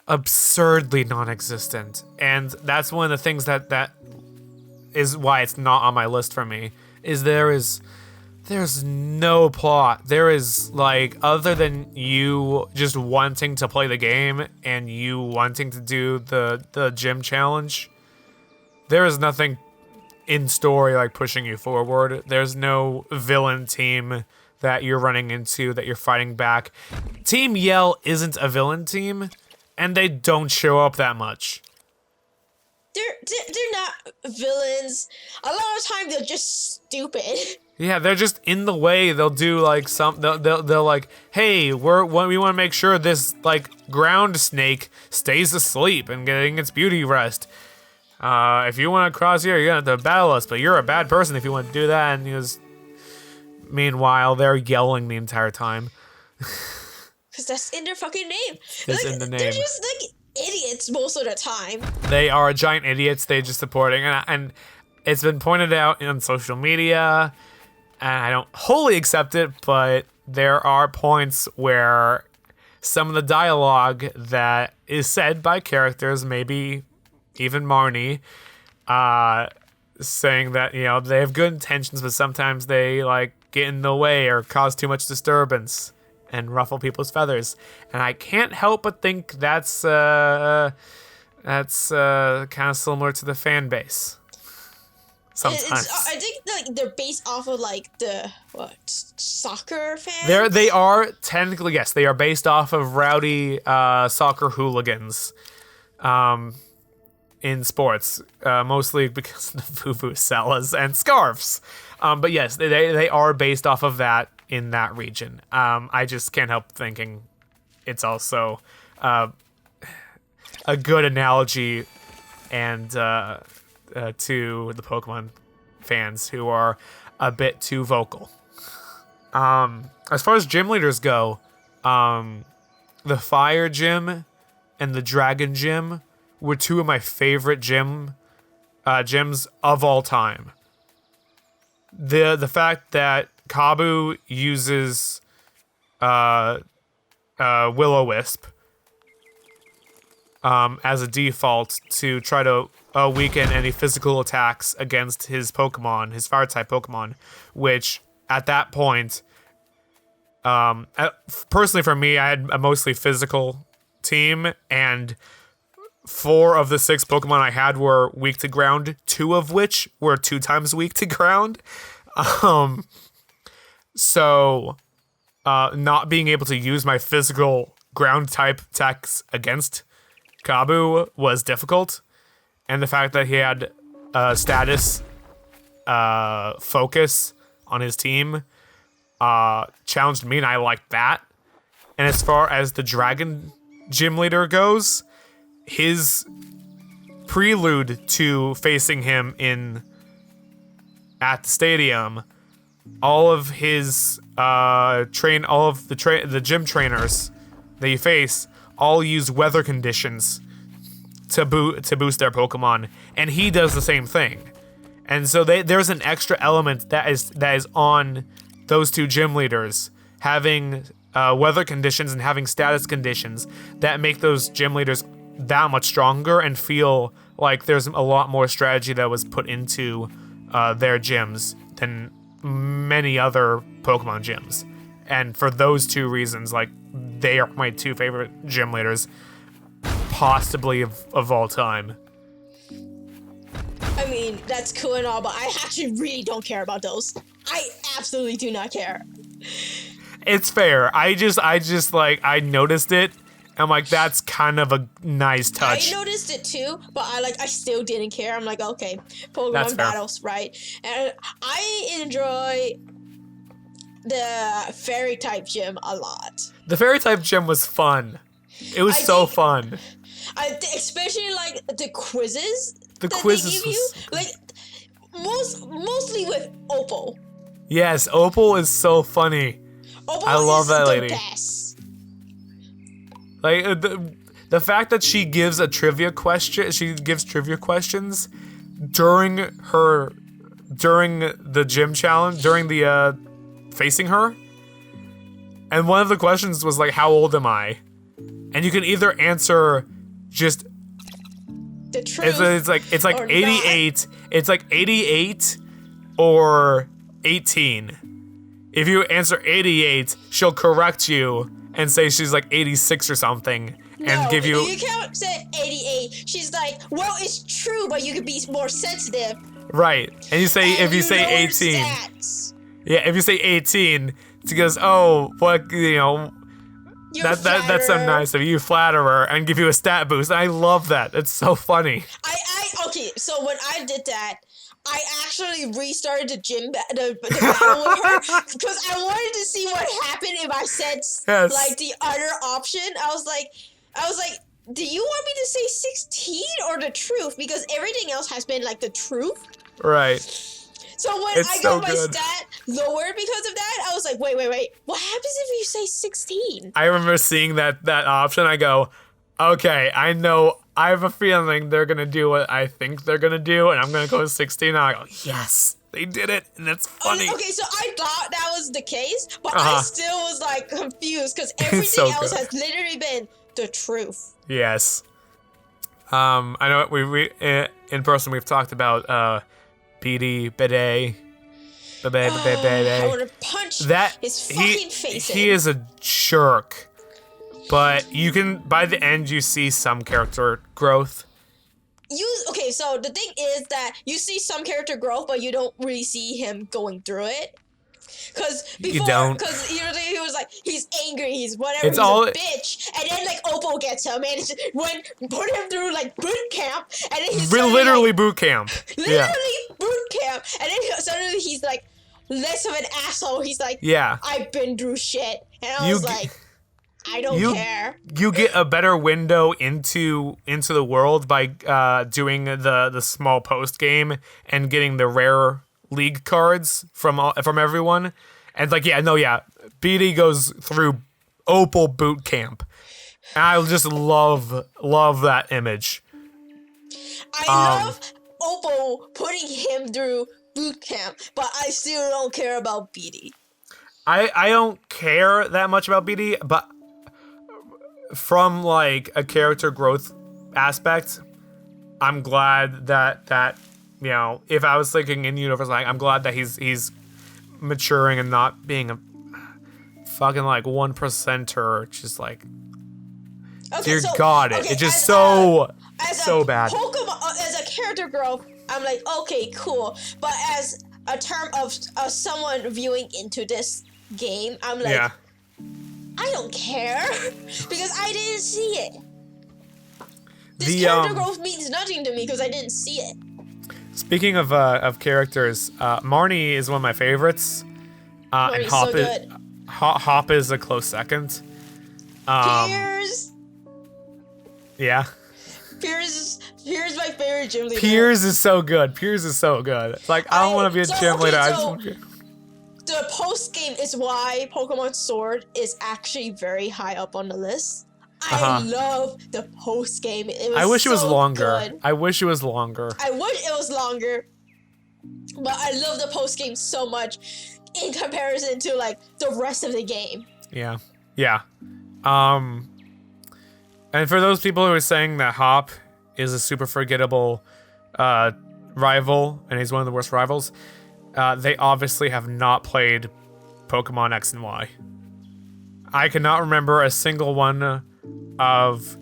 absurdly non-existent, and that's one of the things that is why it's not on my list for me. There's no plot. There is, other than you just wanting to play the game and you wanting to do the gym challenge, there is nothing in story pushing you forward. There's no villain team that you're running into that you're fighting back. Team Yell isn't a villain team, and they don't show up that much. They're not villains. A lot of times they're just stupid. Yeah, they're just in the way. They'll do they'll hey, we want to make sure this ground snake stays asleep and getting its beauty rest. If you want to cross here, you're gonna have to battle us, but you're a bad person if you want to do that. And meanwhile, they're yelling the entire time. Because that's in their fucking name. It's in the name. They're just idiots most of the time. They are giant idiots. They just supporting, and it's been pointed out on social media, and I don't wholly accept it, but there are points where some of the dialogue that is said by characters, maybe even Marnie, saying that, they have good intentions, but sometimes they get in the way or cause too much disturbance and ruffle people's feathers. And I can't help but think that's kind of similar to the fan base. Sometimes. I think they're based off of the soccer fans. They are technically, yes, they are based off of rowdy soccer hooligans in sports, mostly because of the vuvuzelas and scarves. But yes, they are based off of that in that region. I just can't help thinking it's also a good analogy and to the Pokemon fans who are a bit too vocal. As far as gym leaders go, the Fire Gym and the Dragon Gym were two of my favorite gyms of all time. The fact that Kabu uses Will-O-Wisp as a default to try to weaken any physical attacks against his Pokemon, his Fire-type Pokemon, which at that point, personally for me, I had a mostly physical team, and 4 of the 6 Pokemon I had were weak to ground, 2 of which were 2 times weak to ground. So not being able to use my physical ground type attacks against Kabu was difficult. And the fact that he had status focus on his team challenged me, and I liked that. And as far as the Dragon Gym Leader goes, his prelude to facing him at the stadium, all of his the gym trainers that you face all use weather conditions to boost their Pokemon, and he does the same thing. And so there's an extra element that is on those 2 gym leaders having weather conditions and having status conditions that make those gym leaders that much stronger and feel like there's a lot more strategy that was put into their gyms than many other Pokemon gyms. And for those two reasons, like, they are my two favorite gym leaders, possibly of all time. I mean, that's cool and all, but I actually really don't care about those. I absolutely do not care. It's fair. I just like, I noticed it. I'm like, that's kind of a nice touch. I noticed it too, but I still didn't care. I'm like, okay, Pokemon battles, right? And I enjoy the fairy type gym a lot. The fairy type gym was fun. It was fun. Especially like the quizzes. The quizzes they give you, like mostly with Opal. Yes, Opal is so funny. Opal I love that lady. Best. Like the fact that she gives trivia questions during the gym challenge, during the facing her. And one of the questions was like, how old am I? And you can either answer just the truth. It's like 88. Not. It's like 88 or 18. If you answer 88, she'll correct you and say she's like 86 or something, and give you. You can't say 88. She's like, well, it's true, but you could be more sensitive. Right, and you say if you say 18. Stats. Yeah, if you say 18, she goes, oh, what, you know. That's so nice of you, flatterer, and give you a stat boost. I love that. It's so funny. Okay, so when I did that, I actually restarted the gym the battle with her because I wanted to see what happened if I said like the other option. I was like, do you want me to say 16 or the truth? Because everything else has been like the truth. Right. So when I got my stat lowered because of that, I was like, wait. What happens if you say 16? I remember seeing that option. I go, okay, I know. I have a feeling they're going to do what I think they're going to do, and I'm going to go with 16. And I go, yes, they did it, and that's funny. Okay, so I thought that was the case, but I still was, like, confused, because everything else has literally been the truth. Yes. I know we in person we've talked about BD, Bidet. I want to punch his fucking face in. He is a jerk. But you can, by the end, you see some character growth. Okay, so the thing is that you see some character growth, but you don't really see him going through it. Because before, because he was like, he's angry, he's whatever, he's a bitch, and then like Opal gets him, and put him through like boot camp, and then he's literally like, boot camp. Boot camp, and then suddenly he's like less of an asshole. He's like, I've been through shit, and I was like, I don't care. You get a better window into the world by doing the small post game and getting the rare league cards from everyone. And BD goes through Opal boot camp. And I just love that image. I love Opal putting him through boot camp, but I still don't care about BD. I don't care that much about BD, but from like a character growth aspect, I'm glad that you know, if I was thinking in universe, like, I'm glad that he's maturing and not being a fucking like 1%er, just like, dear God, it's just so bad. Pokemon, as a character growth, I'm like, okay, cool, but as a term of someone viewing into this game, I'm like, I don't care because I didn't see it. This character growth means nothing to me because I didn't see it. Speaking of characters, Marnie is one of my favorites, and Hop is a close second. Piers. Yeah. Piers is my favorite gym leader. Piers is so good. It's like, I don't want to be a gym leader. I just want to be. The post game is why Pokemon Sword is actually very high up on the list. I love the post game. I wish it was longer. Good. I wish it was longer. I wish it was longer, but I love the post game so much in comparison to like the rest of the game. Yeah. Yeah. And for those people who are saying that Hop is a super forgettable rival, and he's one of the worst rivals, they obviously have not played Pokemon X and Y. I cannot remember a single one of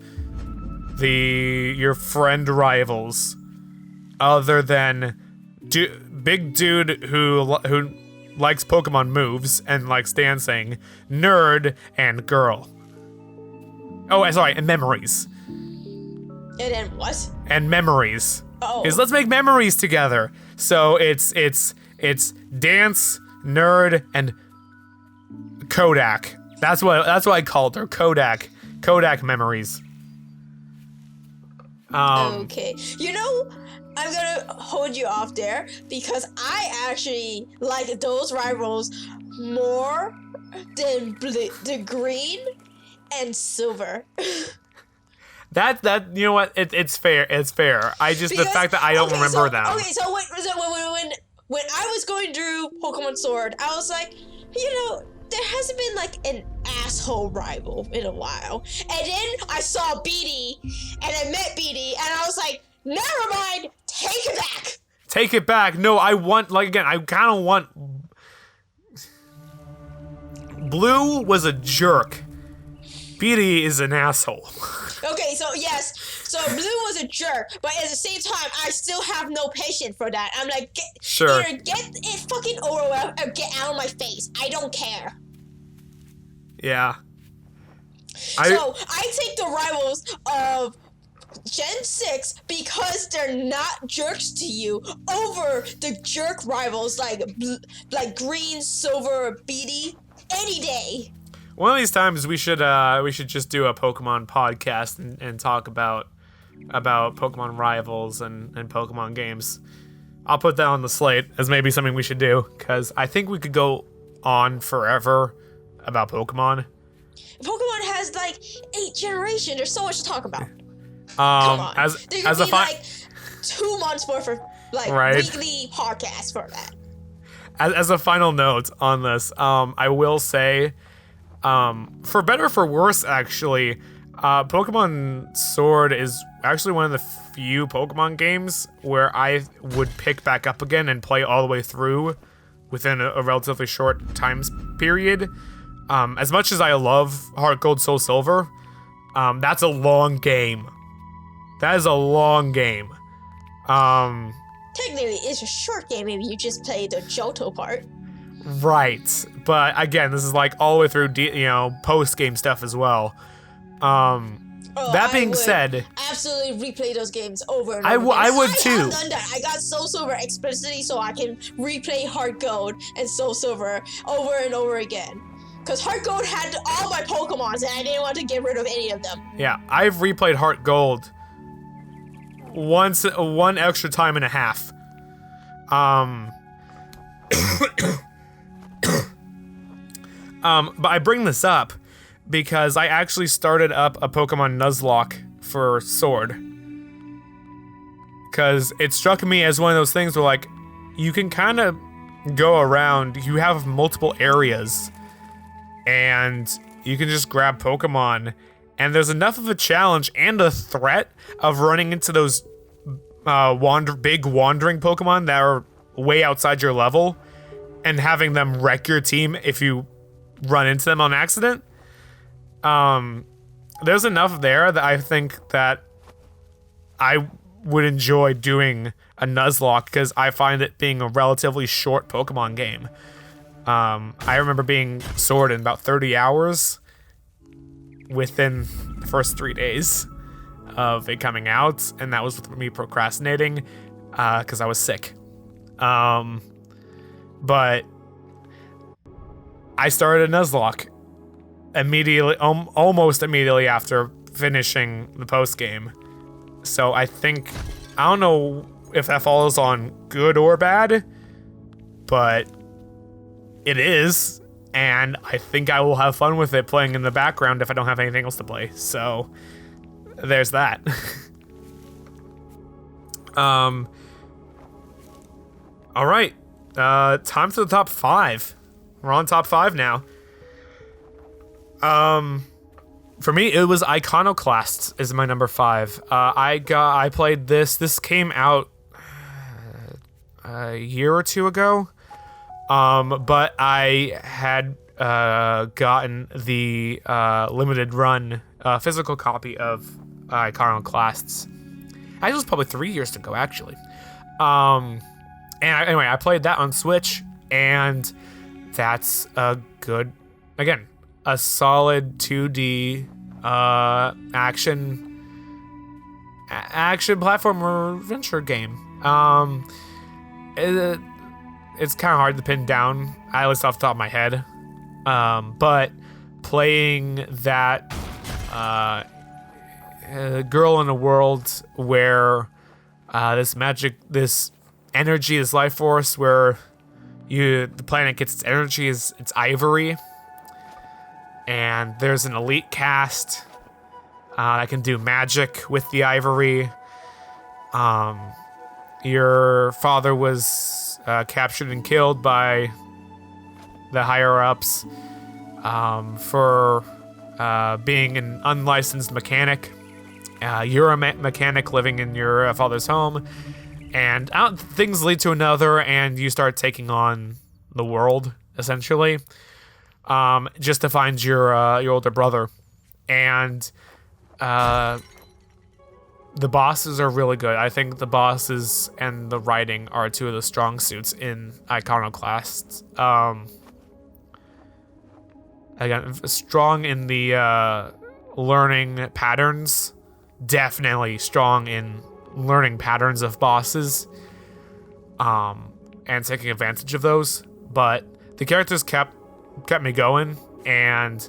your friend rivals other than big dude who likes Pokemon moves and likes dancing, nerd, and girl. Oh, sorry, and memories. And then what? And memories. Oh. Is let's make memories together. So it's dance, nerd, and Kodak. That's what I called her. Kodak memories. Okay. You know, I'm gonna hold you off there because I actually like those rivals more than the green and silver. That you know what? It's fair. It's fair. I just the fact that I don't remember them. Okay, so when I was going through Pokemon Sword, I was like, there hasn't been like an asshole rival in a while. And then I saw Beatty, and I met Beatty, and I was like, never mind, take it back. Take it back. No, I want, like, again, I kind of want... Blue was a jerk. Beatty is an asshole. Okay, so yes, so Blue was a jerk, but at the same time, I still have no patience for that. I'm like, either get it fucking over with or get out of my face. I don't care. Yeah. So I take the rivals of Gen 6 because they're not jerks to you over the jerk rivals like Green, Silver, Beatty any day. One of these times we should just do a Pokemon podcast and talk about Pokemon rivals and Pokemon games. I'll put that on the slate as maybe something we should do, because I think we could go on forever about Pokemon. Pokemon has like 8 generations. There's so much to talk about. Come on. There could be like 2 months worth of weekly podcasts for that. As a final note on this, I will say, for better or for worse, actually, Pokemon Sword is actually one of the few Pokemon games where I would pick back up again and play all the way through within a relatively short time period. As much as I love Heart Gold, Soul Silver, that's a long game. That is a long game. Technically, it's a short game if you just play the Johto part. Right, but again, this is like all the way through, post-game stuff as well. That being said, absolutely replay those games over and over. I would too. I have done that. I got Soul Silver explicitly so I can replay Heart Gold and Soul Silver over and over again. Because Heart Gold had all my Pokemons and I didn't want to get rid of any of them. Yeah, I've replayed Heart Gold one extra time and a half. But I bring this up because I actually started up a Pokemon Nuzlocke for Sword. Because it struck me as one of those things where, like, you can kind of go around, you have multiple areas, and you can just grab Pokemon, and there's enough of a challenge and a threat of running into those big wandering Pokemon that are way outside your level, and having them wreck your team if you run into them on accident. There's enough there that I think that I would enjoy doing a Nuzlocke because I find it being a relatively short Pokemon game. I remember being Sword in about 30 hours within the first 3 days of it coming out, and that was with me procrastinating because I was sick. But I started a Nuzlocke immediately, almost immediately after finishing the post game. So I don't know if that falls on good or bad, but it is, and I think I will have fun with it playing in the background if I don't have anything else to play. So there's that. All right, time for the top 5. We're on top 5 now. For me, it was Iconoclasts is my number 5. I played this. This came out a year or two ago. But I had gotten the limited run physical copy of Iconoclasts. It was probably 3 years ago, actually. Anyway, I played that on Switch, and that's a good, again, a solid 2D action platformer adventure game. It's kind of hard to pin down, at least off the top of my head. But playing that girl in a world where this magic, this energy, this life force, where the planet gets its energy is it's ivory, and there's an elite cast that can do magic with the ivory. Your father was captured and killed by the higher ups for being an unlicensed mechanic. You're a mechanic living in your father's home, and things lead to another, and you start taking on the world essentially, just to find your older brother. And the bosses are really good. I think the bosses and the writing are two of the strong suits in Iconoclasts. Again, strong in the learning patterns. Definitely strong in learning patterns of bosses, and taking advantage of those. But the characters kept me going, and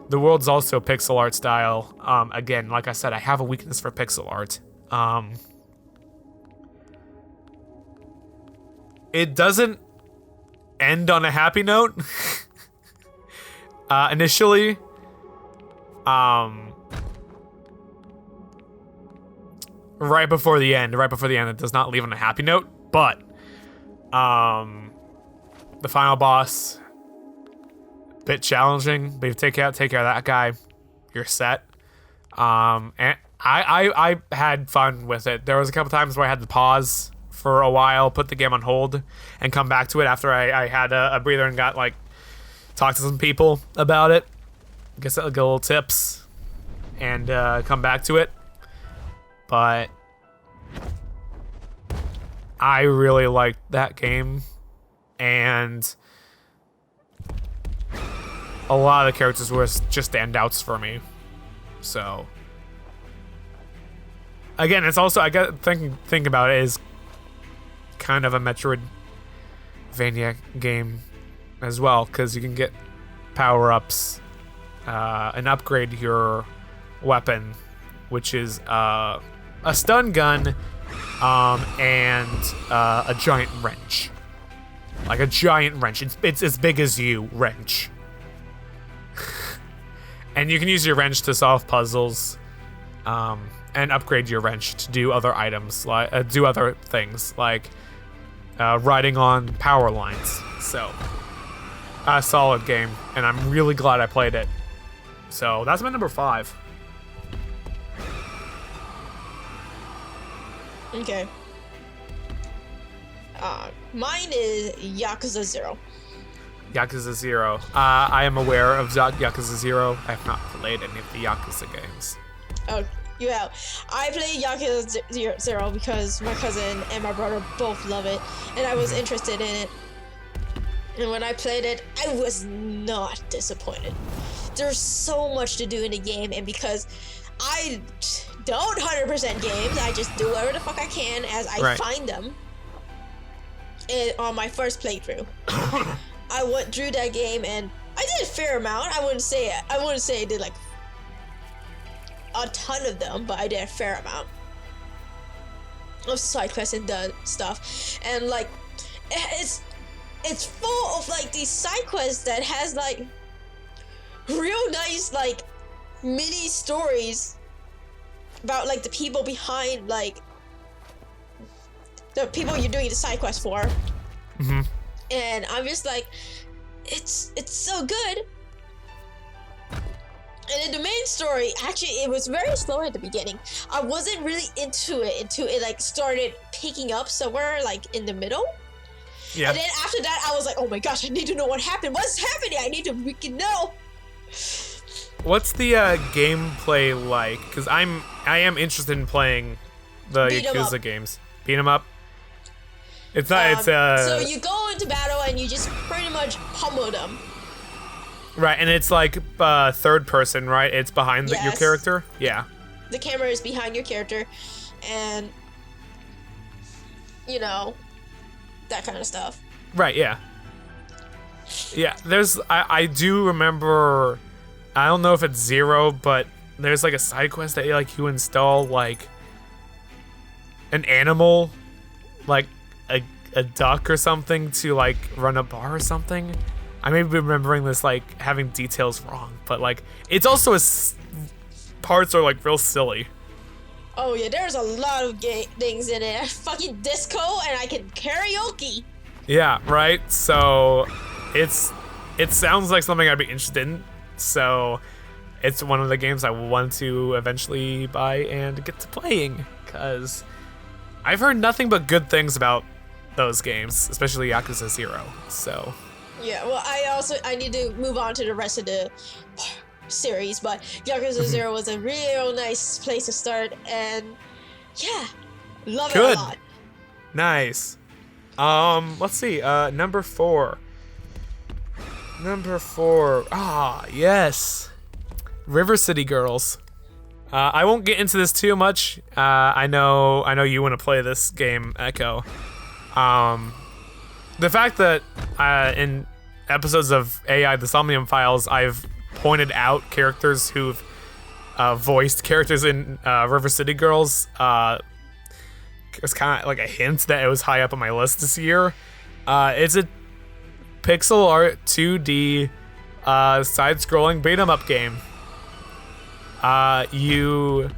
the world's also pixel art style. Again, like I said, I have a weakness for pixel art. It doesn't end on a happy note. Initially, right before the end, it does not leave on a happy note. But the final boss, bit challenging, but if you take care of that guy, you're set. And I had fun with it. There was a couple times where I had to pause for a while, put the game on hold, and come back to it after I had a breather and got talk to some people about it, get a little tips, and come back to it. But I really liked that game, and a lot of the characters were just standouts for me. So again, it's also, I got think about it, is kind of a Metroidvania game as well, because you can get power-ups and upgrade your weapon, which is a stun gun and a giant wrench. Like a giant wrench. It's as big as you wrench. And you can use your wrench to solve puzzles, and upgrade your wrench to do other items, do other things, like riding on power lines. So, a solid game, and I'm really glad I played it. So that's my number 5. Okay. Mine is Yakuza 0. Yakuza 0. I am aware of Yakuza 0. I have not played any of the Yakuza games. Oh, you have. I played Yakuza 0 because my cousin and my brother both love it, and I was interested in it. And when I played it, I was not disappointed. There's so much to do in the game, and because I don't 100% games, I just do whatever the fuck I can as I find them. On my first playthrough, I went through that game and I did a fair amount. I wouldn't say I did like a ton of them, but I did a fair amount of side quests and stuff. And like, it's full of like these side quests that has like real nice like mini stories about like the people behind like the people you're doing the side quest for. Mm-hmm. And I'm just like, it's so good. And then the main story, actually, it was very slow at the beginning. I wasn't really into it until it like started picking up somewhere like in the middle. Yeah. And then after that, I was like, oh my gosh, I need to know what happened. What's happening? I need to freaking know. What's the gameplay like? Because I am interested in playing the Beat 'em Yakuza up. games. Beat 'em up. It's not. So you go into battle and you just pretty much pummel them. Right, and it's like third person, right? It's behind your Yes. character. Yeah. The camera is behind your character, and you know, that kind of stuff. Right. Yeah. Yeah. I do remember. I don't know if it's Zero, but there's like a side quest that you install like an animal, like a duck or something, to like run a bar or something. I may be remembering this like having details wrong, but like it's also parts are like real silly. Oh yeah, there's a lot of things in it. Fucking disco, and I can karaoke. Yeah, right. So it sounds like something I'd be interested in. So it's one of the games I want to eventually buy and get to playing, because I've heard nothing but good things about those games, especially Yakuza 0. So Yeah, well, I need to move on to the rest of the series, but Yakuza 0 was a real nice place to start, and yeah, love it Good. a lot. Nice. Let's see. Number 4. Number 4. Ah, yes. River City Girls. I won't get into this too much. I know you want to play this game, Echo. The fact that in episodes of AI the Somnium Files, I've pointed out characters who've voiced characters in River City Girls. It's kind of like a hint that it was high up on my list this year. It's a pixel art 2D side-scrolling beat-em-up game. You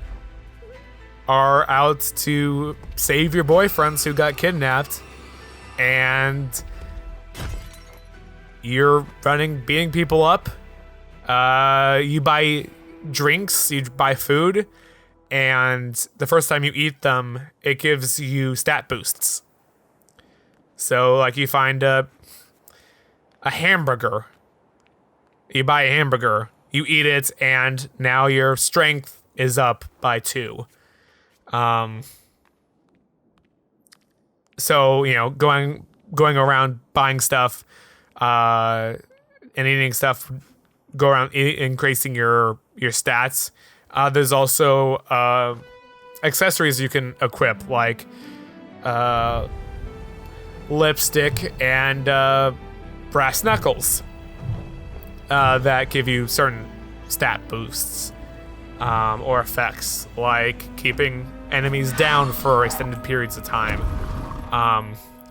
are out to save your boyfriends who got kidnapped, and you're beating people up. You buy drinks, you buy food, and the first time you eat them, it gives you stat boosts. So, like, you find a hamburger. You buy a hamburger, you eat it, and now your strength is up by 2. So, going around buying stuff, and eating stuff, go around increasing your stats. There's also accessories you can equip, like lipstick and brass knuckles, that give you certain stat boosts or effects, like keeping enemies down for extended periods of time,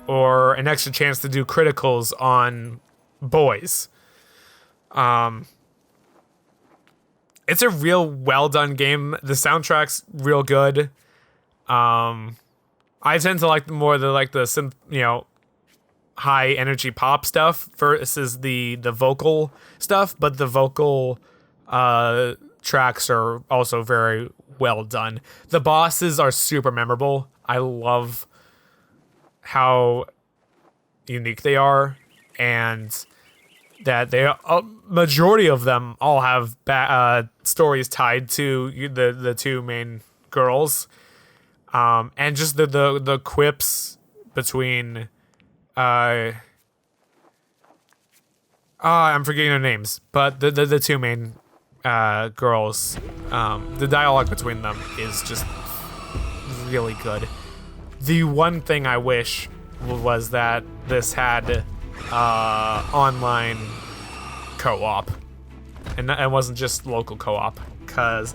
or an extra chance to do criticals on boys. It's a real well done game. The soundtrack's real good. I tend to like more the synth, high energy pop stuff versus the vocal stuff, but the vocal tracks are also very well done. The bosses are super memorable. I love how unique they are, and that a majority of them all have stories tied to the two main girls, and just the quips between I'm forgetting their names, but the two main girls, the dialogue between them is just really good. The one thing I wish was that this had online co-op, and it wasn't just local co-op, because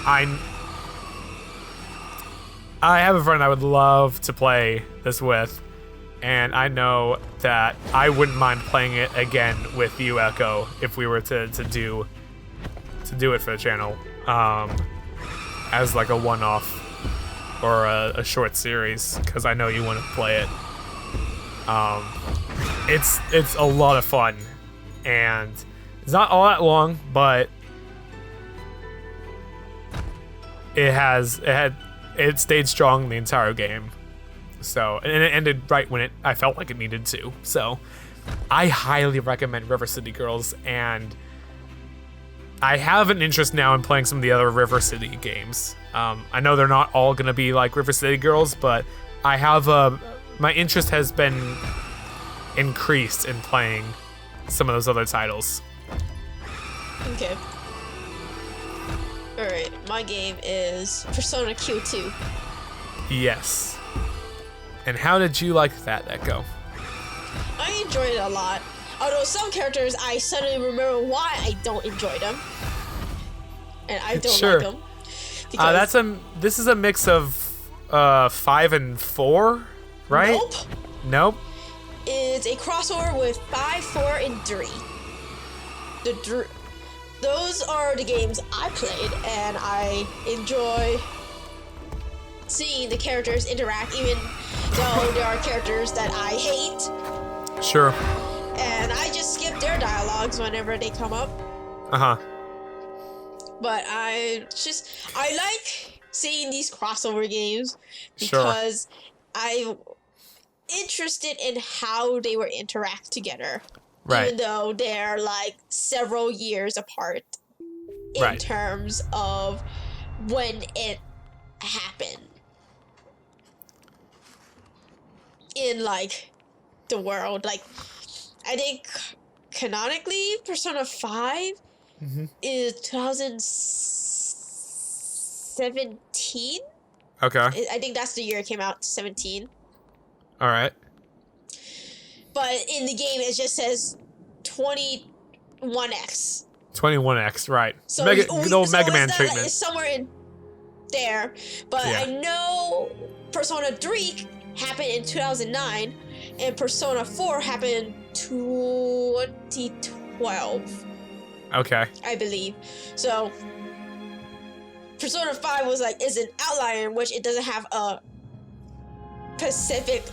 I have a friend I would love to play this with, and I know that I wouldn't mind playing it again with you, Echo, if we were to do it for the channel, as like a one-off or a short series, because I know you want to play it. It's a lot of fun, and it's not all that long, but it stayed strong the entire game. So, and it ended right when I felt like it needed to. So, I highly recommend River City Girls, and I have an interest now in playing some of the other River City games. I know they're not all gonna be like River City Girls, but I have my interest has been increased in playing some of those other titles. Okay. Alright, my game is Persona Q2. Yes. And how did you like that, Echo? I enjoyed it a lot. Although some characters, I suddenly remember why I don't enjoy them. And I don't Sure. like them. Because This is a mix of 5 and 4, right? Nope. Nope. It's a crossover with 5, 4, and 3. Those are the games I played, and I enjoy seeing the characters interact, even though there are characters that I hate. Sure. And I just skip their dialogues whenever they come up. Uh-huh. But I like seeing these crossover games Sure. because I'm interested in how they would interact together. Right. Even though they're like several years apart in Right. terms of when it happened. In like the world. Like I think canonically Persona 5 is 2017. Okay. I think that's the year it came out, 17. All right. But in the game, it just says 21X. 21X, right. So Good old Mega Man it's treatment. It's somewhere in there. But Yeah. I know Persona 3 happened in 2009, and Persona 4 happened in 2012, Okay. I believe. So Persona 5 is an outlier in which it doesn't have a specific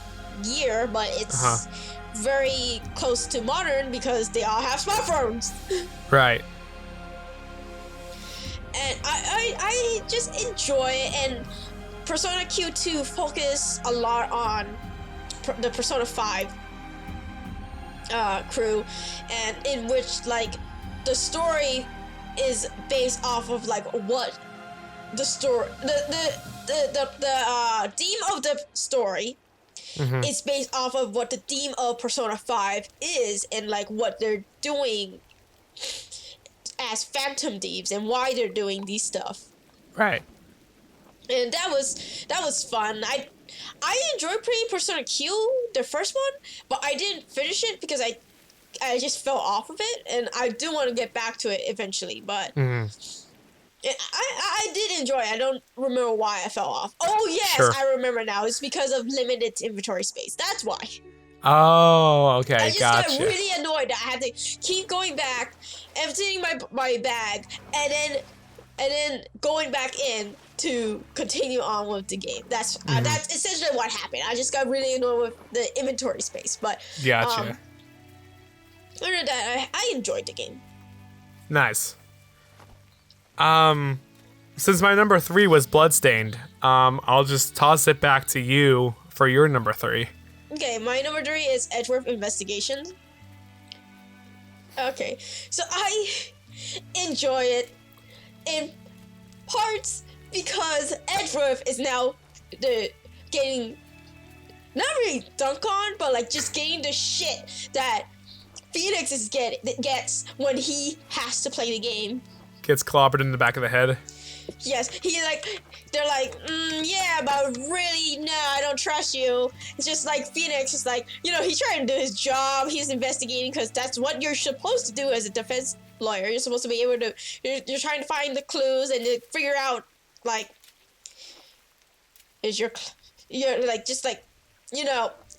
year, but it's very close to modern because they all have smartphones. Right. And I just enjoy it, and Persona Q2 focus a lot on the Persona 5 crew, and in which like the story is based off of like what the story the theme of the story is based off of what the theme of Persona 5 is, and like what they're doing as Phantom Thieves and why they're doing these stuff. Right. And that was fun. I enjoyed playing Persona Q, the first one, but I didn't finish it because I just fell off of it, and I do want to get back to it eventually, but I did enjoy it. I don't remember why I fell off. Oh yes, Sure. I remember now. It's because of limited inventory space. That's why. Oh, okay. I just Gotcha. got really annoyed that I had to keep going back, emptying my bag, and then going back in to continue on with the game. That's essentially what happened. I just got really annoyed with the inventory space. But Gotcha. other than that, I enjoyed the game. Nice. Since my number 3 was Bloodstained, I'll just toss it back to you for your number 3. Okay, my number 3 is Edgeworth Investigation. Okay, so I enjoy it in parts because Edgeworth is now getting not really dunked on, but like just getting the shit that Phoenix gets when he has to play the game. Gets clobbered in the back of the head. Yes, they're like, yeah, but really, no, I don't trust you. It's just like Phoenix is like, he's trying to do his job. He's investigating because that's what you're supposed to do as a defense lawyer. You're supposed to be able to, you're trying to find the clues and to figure out, like, you're like, just like,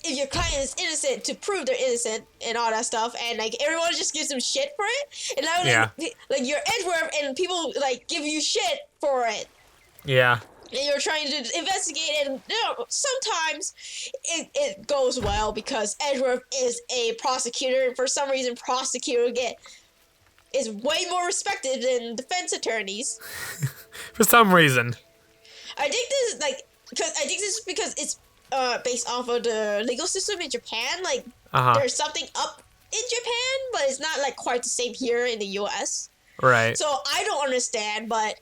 if your client is innocent, to prove they're innocent and all that stuff, and like everyone just gives them shit for it, and now like you're Edgeworth and people like give you shit for it. Yeah. And you're trying to investigate, and sometimes it goes well because Edgeworth is a prosecutor, and for some reason prosecutor is way more respected than defense attorneys. For some reason. I think this is like because I think this is because it's based off of the legal system in Japan. Like Uh-huh. there's something up in Japan, but it's not like quite the same here in the U.S. Right. So I don't understand, but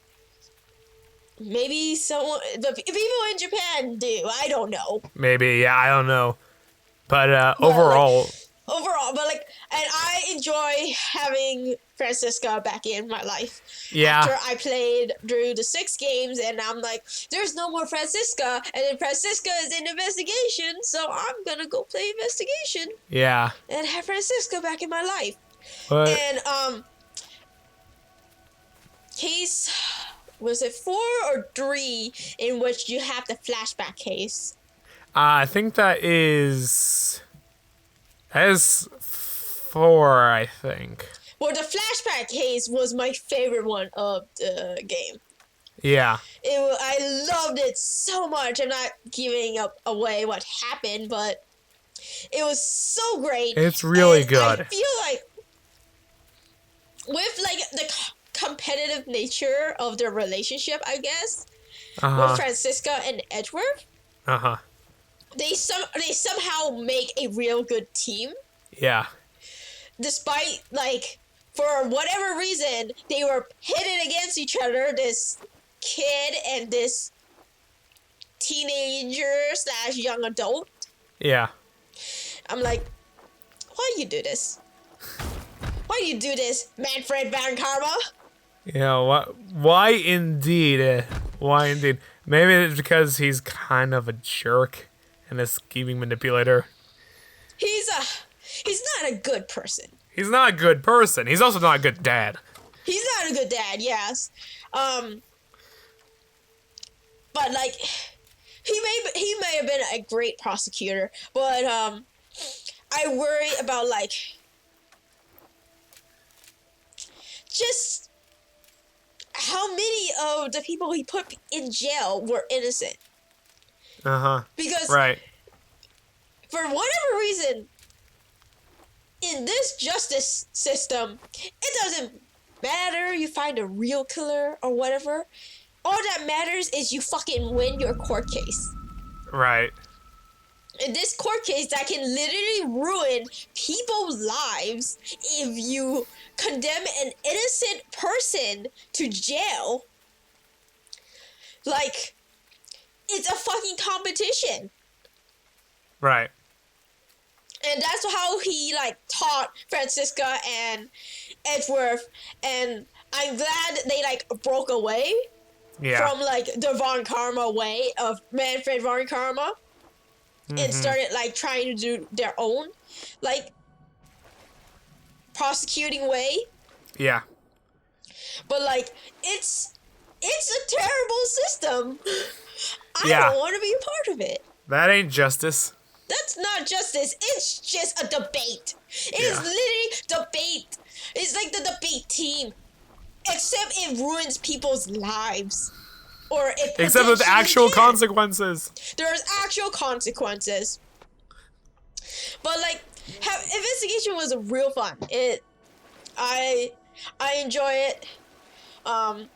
maybe the people in Japan do. I don't know. Maybe. Yeah, I don't know. But But, overall, but like, and I enjoy having Francisca back in my life. yeah. After I played through the 6 games, and I'm like, there's no more Francisca, and then Francisca is in investigation, so I'm gonna go play investigation Yeah. and have Francisca back in my life. But And case was it 4 or 3 in which you have the flashback case? I think that is 4, I think. Well, the flashback case was my favorite one of the game. Yeah. I loved it so much. I'm not giving away what happened, but it was so great. It's really And good. I feel like with like the competitive nature of their relationship, I guess, with Francisca and Edgeworth, Uh-huh. they somehow make a real good team. Yeah. Despite like for whatever reason they were pitted against each other, this kid and this teenager / young adult. Yeah. I'm like, why you do this? Why you do this, Manfred Van Karma? Yeah, why indeed? Why indeed? Maybe it's because he's kind of a jerk and a scheming manipulator. He's not a good person. He's not a good person. He's also not a good dad. He's not a good dad, yes. But like he may have been a great prosecutor, but I worry about like just how many of the people he put in jail were innocent. Uh-huh. Because Right. for whatever reason, in this justice system, it doesn't matter you find a real killer or whatever. All that matters is you fucking win your court case. Right. In this court case that can literally ruin people's lives if you condemn an innocent person to jail. Like, it's a fucking competition. Right. And that's how he like taught Francisca and Edgeworth, and I'm glad they like broke away from like the Von Karma way of Manfred Von Karma and started like trying to do their own like prosecuting way. Yeah. But like it's a terrible system. I Yeah. don't want to be a part of it. That ain't justice. That's not justice. It's just a debate. It is literally debate. It's like the debate team. Except it ruins people's lives. Or it Except with actual can. consequences. There's actual consequences. But like, investigation was real fun. I enjoy it. And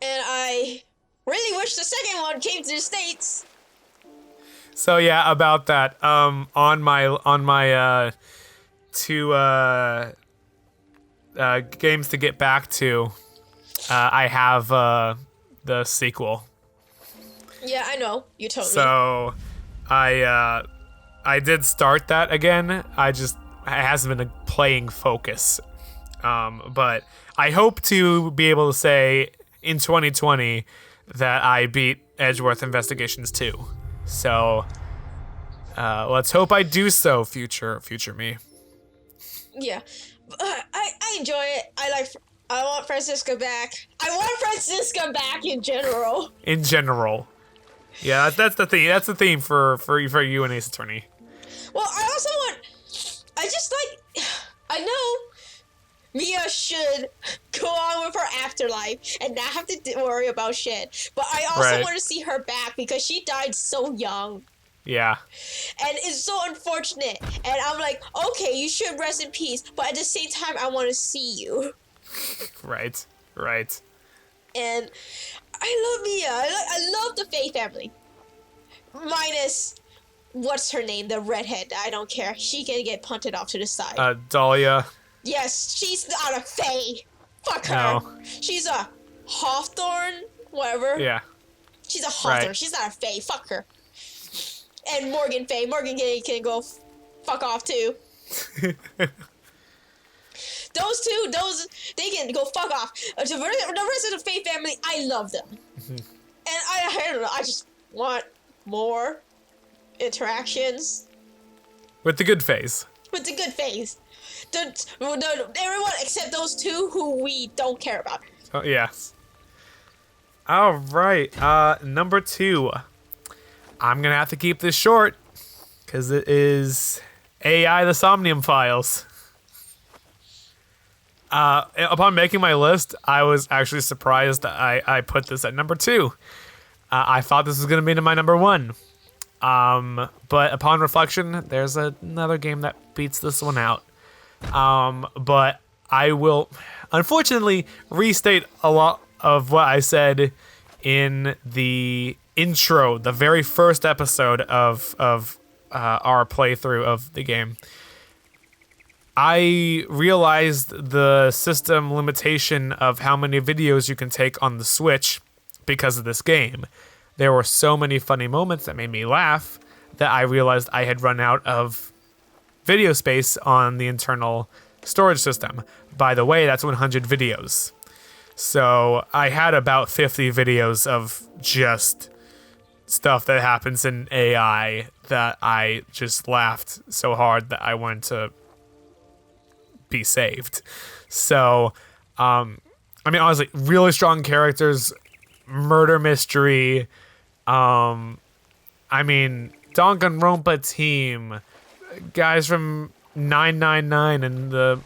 I really wish the second one came to the States. So yeah, about that. On my 2 games to get back to, I have the sequel. Yeah, I know. You told me. So I did start that again. It hasn't been a playing focus. But I hope to be able to say in 2020 that I beat Edgeworth Investigations 2. So let's hope I do so, future me. Yeah, I enjoy it. I want Francisca back. I want Francisca back in general. In general, yeah, that's the theme. That's the theme for you and Ace Attorney. Well, I know Mia should go on with her afterlife and not have to worry about shit. But I also want to see her back because she died so young. Yeah. And it's so unfortunate. And I'm like, okay, you should rest in peace. But at the same time, I want to see you. Right. And I love Mia. I love the Faye family. Minus, what's her name? The redhead. I don't care. She can get punted off to the side. Dahlia. Yes, she's not a Faye. Fuck her. No. She's a Hawthorne, whatever. Yeah. She's a Hawthorne. Right. She's not a Faye. Fuck her. And Morgan Faye. Morgan can go fuck off too. They can go fuck off. The rest of the Faye family, I love them. And I don't know, I just want more interactions. With the good phase. With the good Fays. Everyone except those two who we don't care about. Oh, yes. All right. Number 2. I'm going to have to keep this short because it is AI the Somnium Files. Upon making my list, I was actually surprised that I put this at number 2. I thought this was going to be my number 1. But upon reflection, there's another game that beats this one out. But I will, unfortunately, restate a lot of what I said in the intro, the very first episode of our playthrough of the game. I realized the system limitation of how many videos you can take on the Switch because of this game. There were so many funny moments that made me laugh that I realized I had run out of video space on the internal storage system. By the way, that's 100 videos. So I had about 50 videos of just stuff that happens in AI that I just laughed so hard that I wanted to be saved. So, I mean, honestly, really strong characters, murder mystery. I mean, Danganronpa team, guys from 999 and the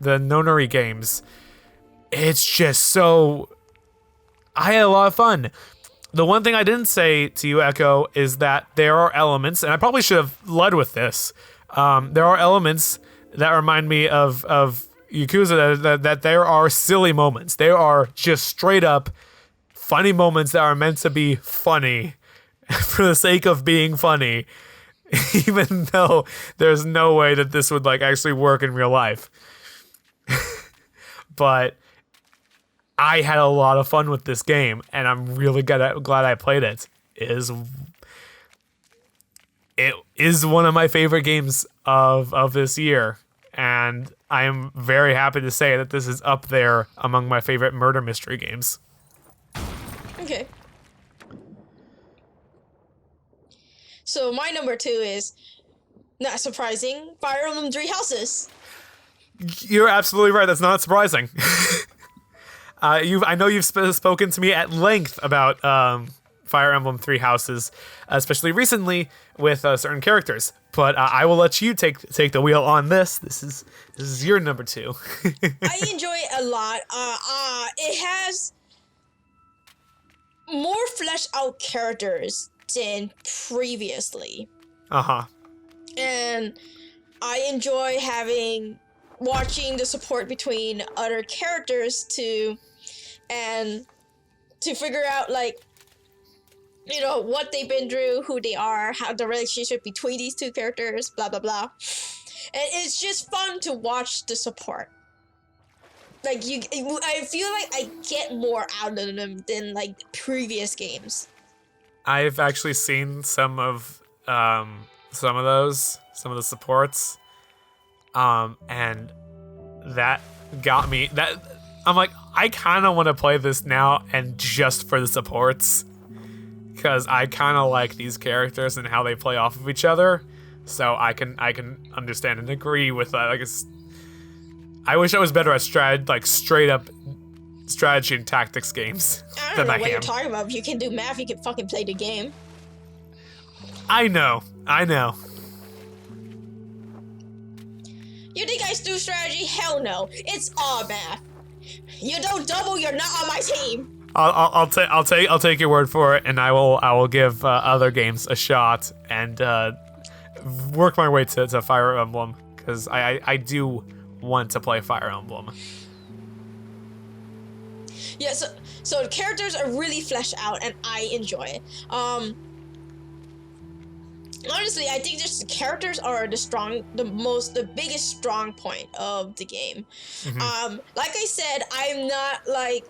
Nonary games. It's just so. I had a lot of fun. The one thing I didn't say to you, Echo, is that there are elements, and I probably should have led with this. There are elements that remind me of Yakuza that there are silly moments. There are just straight up funny moments that are meant to be funny for the sake of being funny, even though there's no way that this would like actually work in real life. But I had a lot of fun with this game, and I'm really glad I played it. It is one of my favorite games of this year, and I am very happy to say that this is up there among my favorite murder mystery games. Okay. So my number 2 is, not surprising, Fire Emblem Three Houses. You're absolutely right. That's not surprising. I know you've spoken to me at length about Fire Emblem Three Houses, especially recently with certain characters. But I will let you take the wheel on this. This is your number 2. I enjoy it a lot. It has more fleshed out characters than previously. And I enjoy watching the support between other characters to figure out, like, you know, what they've been through, who they are, how the relationship between these two characters, blah blah blah. And it's just fun to watch the support. Like, I feel like I get more out of them than like previous games. I've actually seen some of the supports, and that got me. That I'm like, I kind of want to play this now, and just for the supports, because I kind of like these characters and how they play off of each other. So I can understand and agree with that. I wish I was better at straight up strategy and tactics games. I don't know what you're talking about. If you can do math, you can fucking play the game. I know. You think I do strategy? Hell no. It's all math. You don't double, you're not on my team. I'll take your word for it, and I will give other games a shot and work my way to Fire Emblem, because I do want to play Fire Emblem. Yeah, so the characters are really fleshed out, and I enjoy it. Honestly, I think just the characters are the biggest strong point of the game. Like I said, I'm not like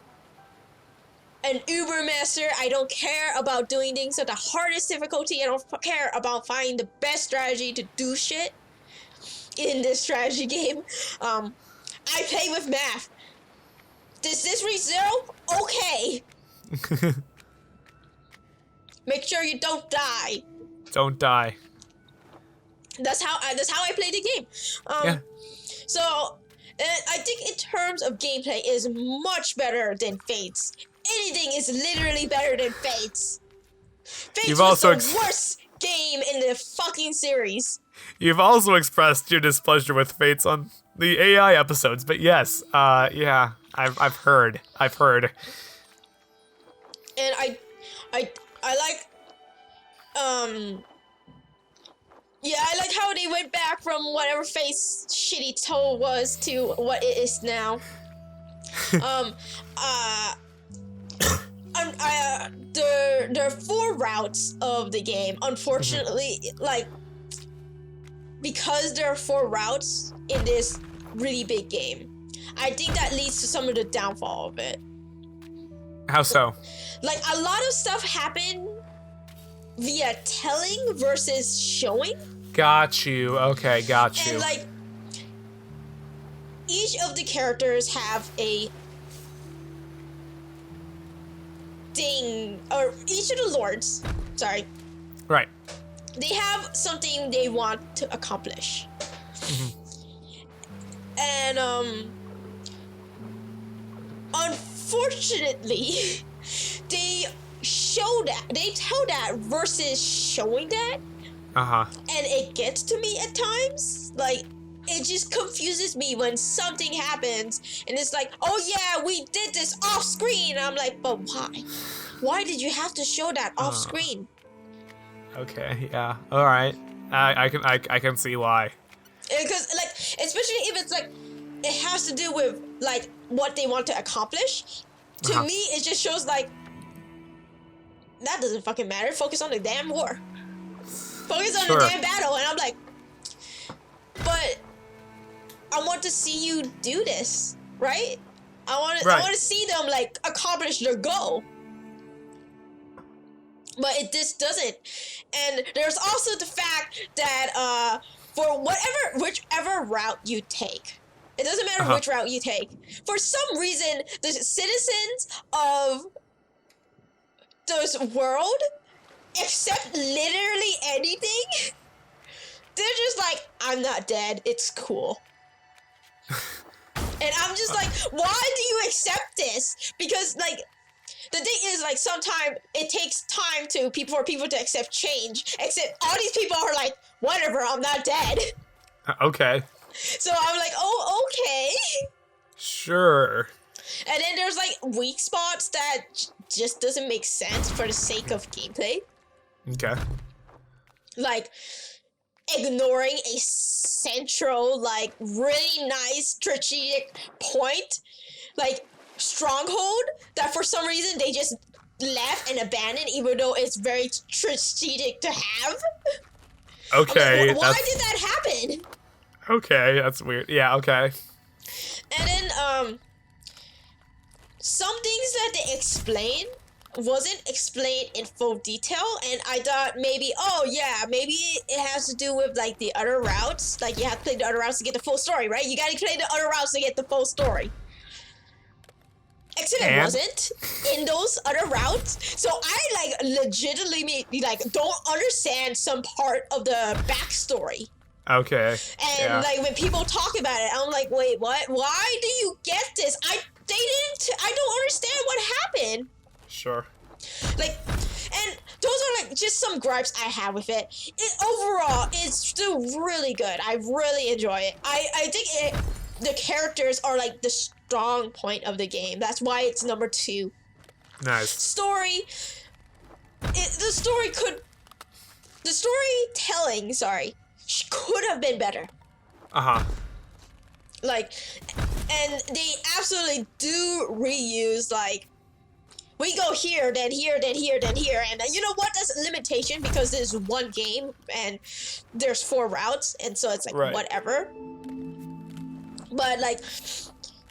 an uber master. I don't care about doing things at the hardest difficulty. I don't care about finding the best strategy to do shit in this strategy game. I play with math. Does this reach 0? Okay. Make sure you don't die. Don't die. That's how I play the game. Yeah. So, I think in terms of gameplay is much better than Fates. Anything is literally better than Fates. Fates You've was also the worst game in the fucking series. You've also expressed your displeasure with Fates on the AI episodes, but yes, yeah, I've heard. And I like, yeah, I like how they went back from whatever Fate's shitty toe was to what it is now. There are 4 routes of the game. Unfortunately, like, because there are 4 routes in this really big game, I think that leads to some of the downfall of it. How so? Like, a lot of stuff happened via telling versus showing. Got you. Okay, got you. And, like, each of the characters have a thing, or each of the lords, sorry. Right. They have something they want to accomplish. And, unfortunately, they tell that versus showing that. And it gets to me at times. Like, it just confuses me when something happens and it's like, oh yeah, we did this off screen. I'm like, but why? Why did you have to show that off screen? Okay, yeah. Alright. I can see why. Because, like, especially if it's like, it has to do with, like, what they want to accomplish. To me, it just shows, like, that doesn't fucking matter. Focus on the damn war. Focus on the damn battle. And I'm like, but I want to see you do this, right? I want to see them, like, accomplish their goal. But it just doesn't. And there's also the fact that for whichever route you take, it doesn't matter which route you take. For some reason, the citizens of this world accept literally anything. They're just like, I'm not dead. It's cool. And I'm just like, why do you accept this? Because, like, the thing is, like, sometimes it takes time for people to accept change. Except all these people are like, whatever, I'm not dead. Okay. So I'm like, oh, okay. Sure. And then there's, like, weak spots that just doesn't make sense for the sake of gameplay. Okay. Like, ignoring a central, like, really nice strategic point, like, stronghold that for some reason they just left and abandoned, even though it's very strategic to have. Okay. Like, why did that happen? Okay, that's weird. Yeah, okay. And then, some things that they explained wasn't explained in full detail, and I thought maybe, oh yeah, maybe it has to do with, like, the other routes. Like, you have to play the other routes to get the full story, right? You gotta play the other routes to get the full story. Except it wasn't in those other routes. So I, like, legitimately, like, don't understand some part of the backstory. Okay. And, like, when people talk about it, I'm like, wait, what? Why do you get this? I don't understand what happened. Sure. Like, and those are, like, just some gripes I have with it. Overall, it's still really good. I really enjoy it. I think the characters are, like, the strong point of the game. That's why it's number 2. Nice. The storytelling, could have been better. Uh-huh. Like, And they absolutely do reuse, like, we go here, then here, then here, then here, and you know what? That's a limitation because there's one game and there's 4 routes, and so it's like Right. whatever. But like,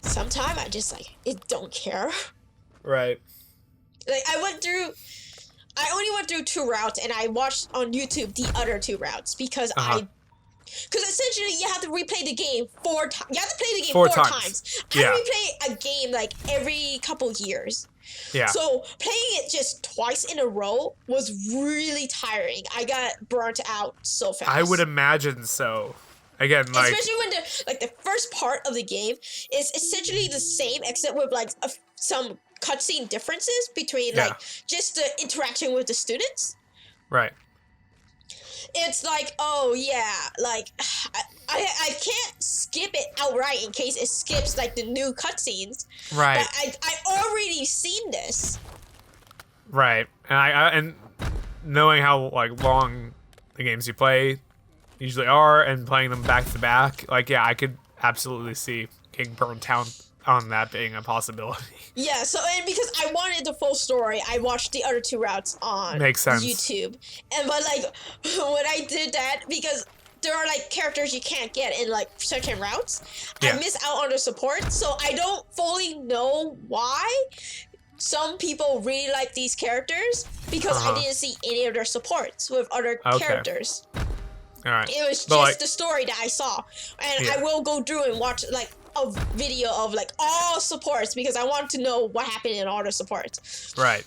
sometimes I just like it don't care. Right. Like I only went through 2 routes, and I watched on YouTube the other 2 routes because because essentially you have to replay the game 4 times. You have to play the game 4 times. Yeah. I replay a game like every couple years. Yeah. So playing it just twice in a row was really tiring. I got burnt out so fast. I would imagine so. Again, like, especially when the first part of the game is essentially the same, except with like some cutscene differences between like just the interaction with the students. Right. It's like, oh yeah, like I can't skip it outright in case it skips like the new cutscenes. Right. But I already seen this. Right. And knowing how like long the games you play usually are and playing them back to back, like I could absolutely see getting burnt out on that being a possibility. Yeah, so and because I wanted the full story, I watched the other 2 routes on YouTube. And but like when I did that, because there are like characters you can't get in like certain routes, I miss out on the support, so I don't fully know why some people really like these characters because I didn't see any of their supports with other characters. All right. It was just the story that I saw, and I will go through and watch like a video of like all supports because I want to know what happened in all the supports. Right.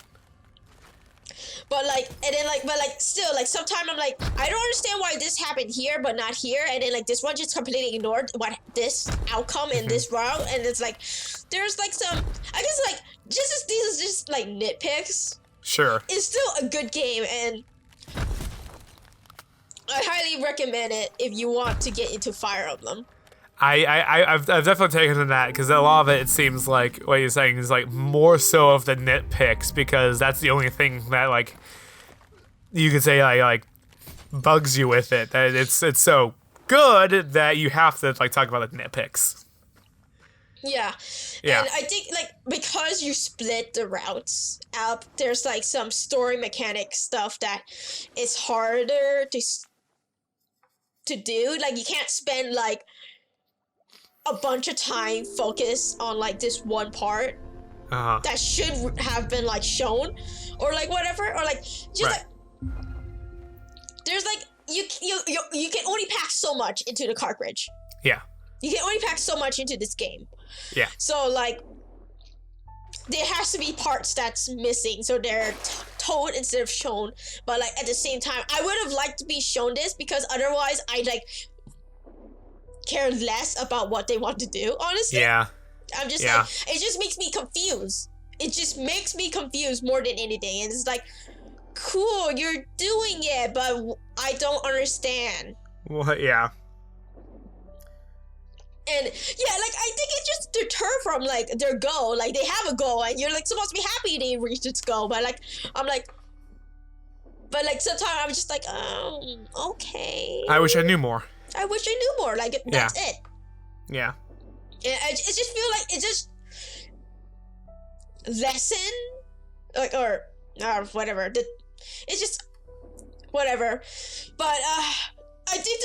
But like, and then like, but like still like sometimes I'm like, I don't understand why this happened here but not here, and then like this one just completely ignored what this outcome in this route, and it's like there's like some, I guess like these is just like nitpicks. Sure. It's still a good game, and I highly recommend it if you want to get into Fire Emblem. I've definitely taken to that because a lot of it seems like what you're saying is like more so of the nitpicks because that's the only thing that like you could say like bugs you with it, that it's so good that you have to like talk about the nitpicks. Yeah. And I think like because you split the routes up, there's like some story mechanic stuff that is harder to do. Like you can't spend like a bunch of time focus on like this one part that should have been like shown or like whatever, or like just like there's like you can only pack so much into the cartridge. Yeah. You can only pack so much into this game. Yeah. So like there has to be parts that's missing, so they're told instead of shown. But like at the same time, I would have liked to be shown this because otherwise I like care less about what they want to do, honestly. Yeah. I'm just like, it just makes me confused. It just makes me confused more than anything. And it's like, cool, you're doing it, but I don't understand. Well, yeah. And yeah, like I think it just deter from like their goal. Like they have a goal and you're like supposed to be happy they reached its goal, but like I'm like, but like sometimes I'm just like, okay. I wish I knew more. I wish I knew more. Like that's it. Yeah. And it just feel like it just lesson, like or whatever. It's just whatever. But I think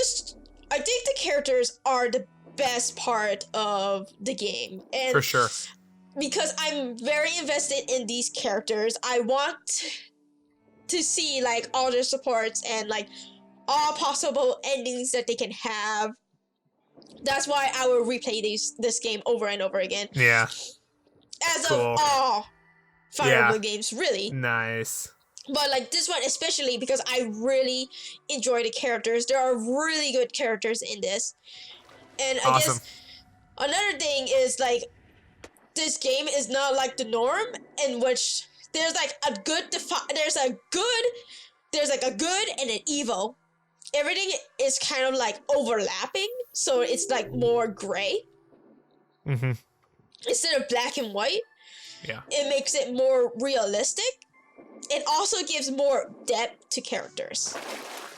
the characters are the best part of the game, and for sure, because I'm very invested in these characters. I want to see like all their supports and like all possible endings that they can have. That's why I will replay this game over and over again. Yeah. As of all Fire Emblem games, really. Nice. But like this one especially because I really enjoy the characters. There are really good characters in this. And I guess another thing is like this game is not like the norm in which there's like a good there's a good and an evil. Everything is kind of like overlapping, so it's like more gray. Mm-hmm. Instead of black and white. Yeah. It makes it more realistic. It also gives more depth to characters.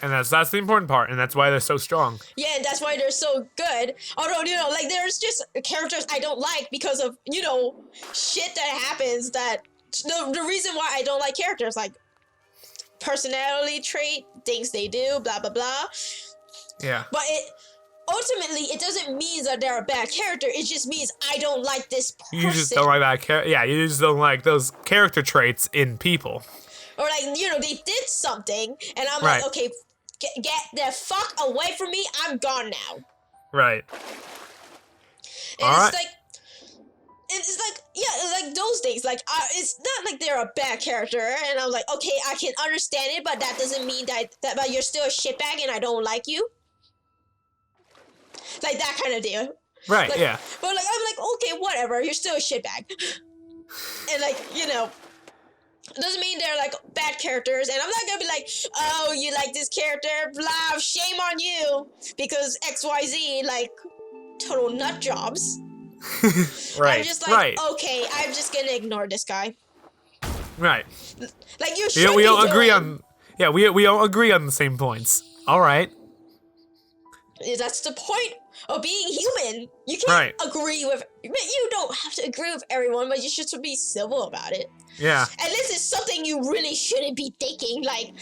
And that's the important part, and that's why they're so strong. Yeah, and that's why they're so good. Although, like, there's just characters I don't like because of, shit that happens that... The reason why I don't like characters, like, personality trait, things they do, blah, blah, blah. Yeah. But ultimately, it doesn't mean that they're a bad character. It just means I don't like this person. You just don't like that character. Yeah, you just don't like those character traits in people. Or, like, they did something, and I'm right. like, okay, get the fuck away from me. I'm gone now. Right. And it's like, yeah, like those things. Like, it's not like they're a bad character, and I'm like, okay, I can understand it, but that doesn't mean that you're still a shitbag and I don't like you. Like that kind of deal. Right, like, yeah. But like, I'm like, okay, whatever, you're still a shitbag. And like, it doesn't mean they're like bad characters, and I'm not gonna be like, oh, you like this character, blah, shame on you, because XYZ, like, total nut jobs. Right. I'm just like, okay, I'm just gonna ignore this guy. Right. Like you should. We don't agree on. Yeah, we don't agree on the same points. All right. That's the point of being human. You can't agree with. You don't have to agree with everyone, but you should be civil about it. Yeah. And this is something you really shouldn't be thinking. Like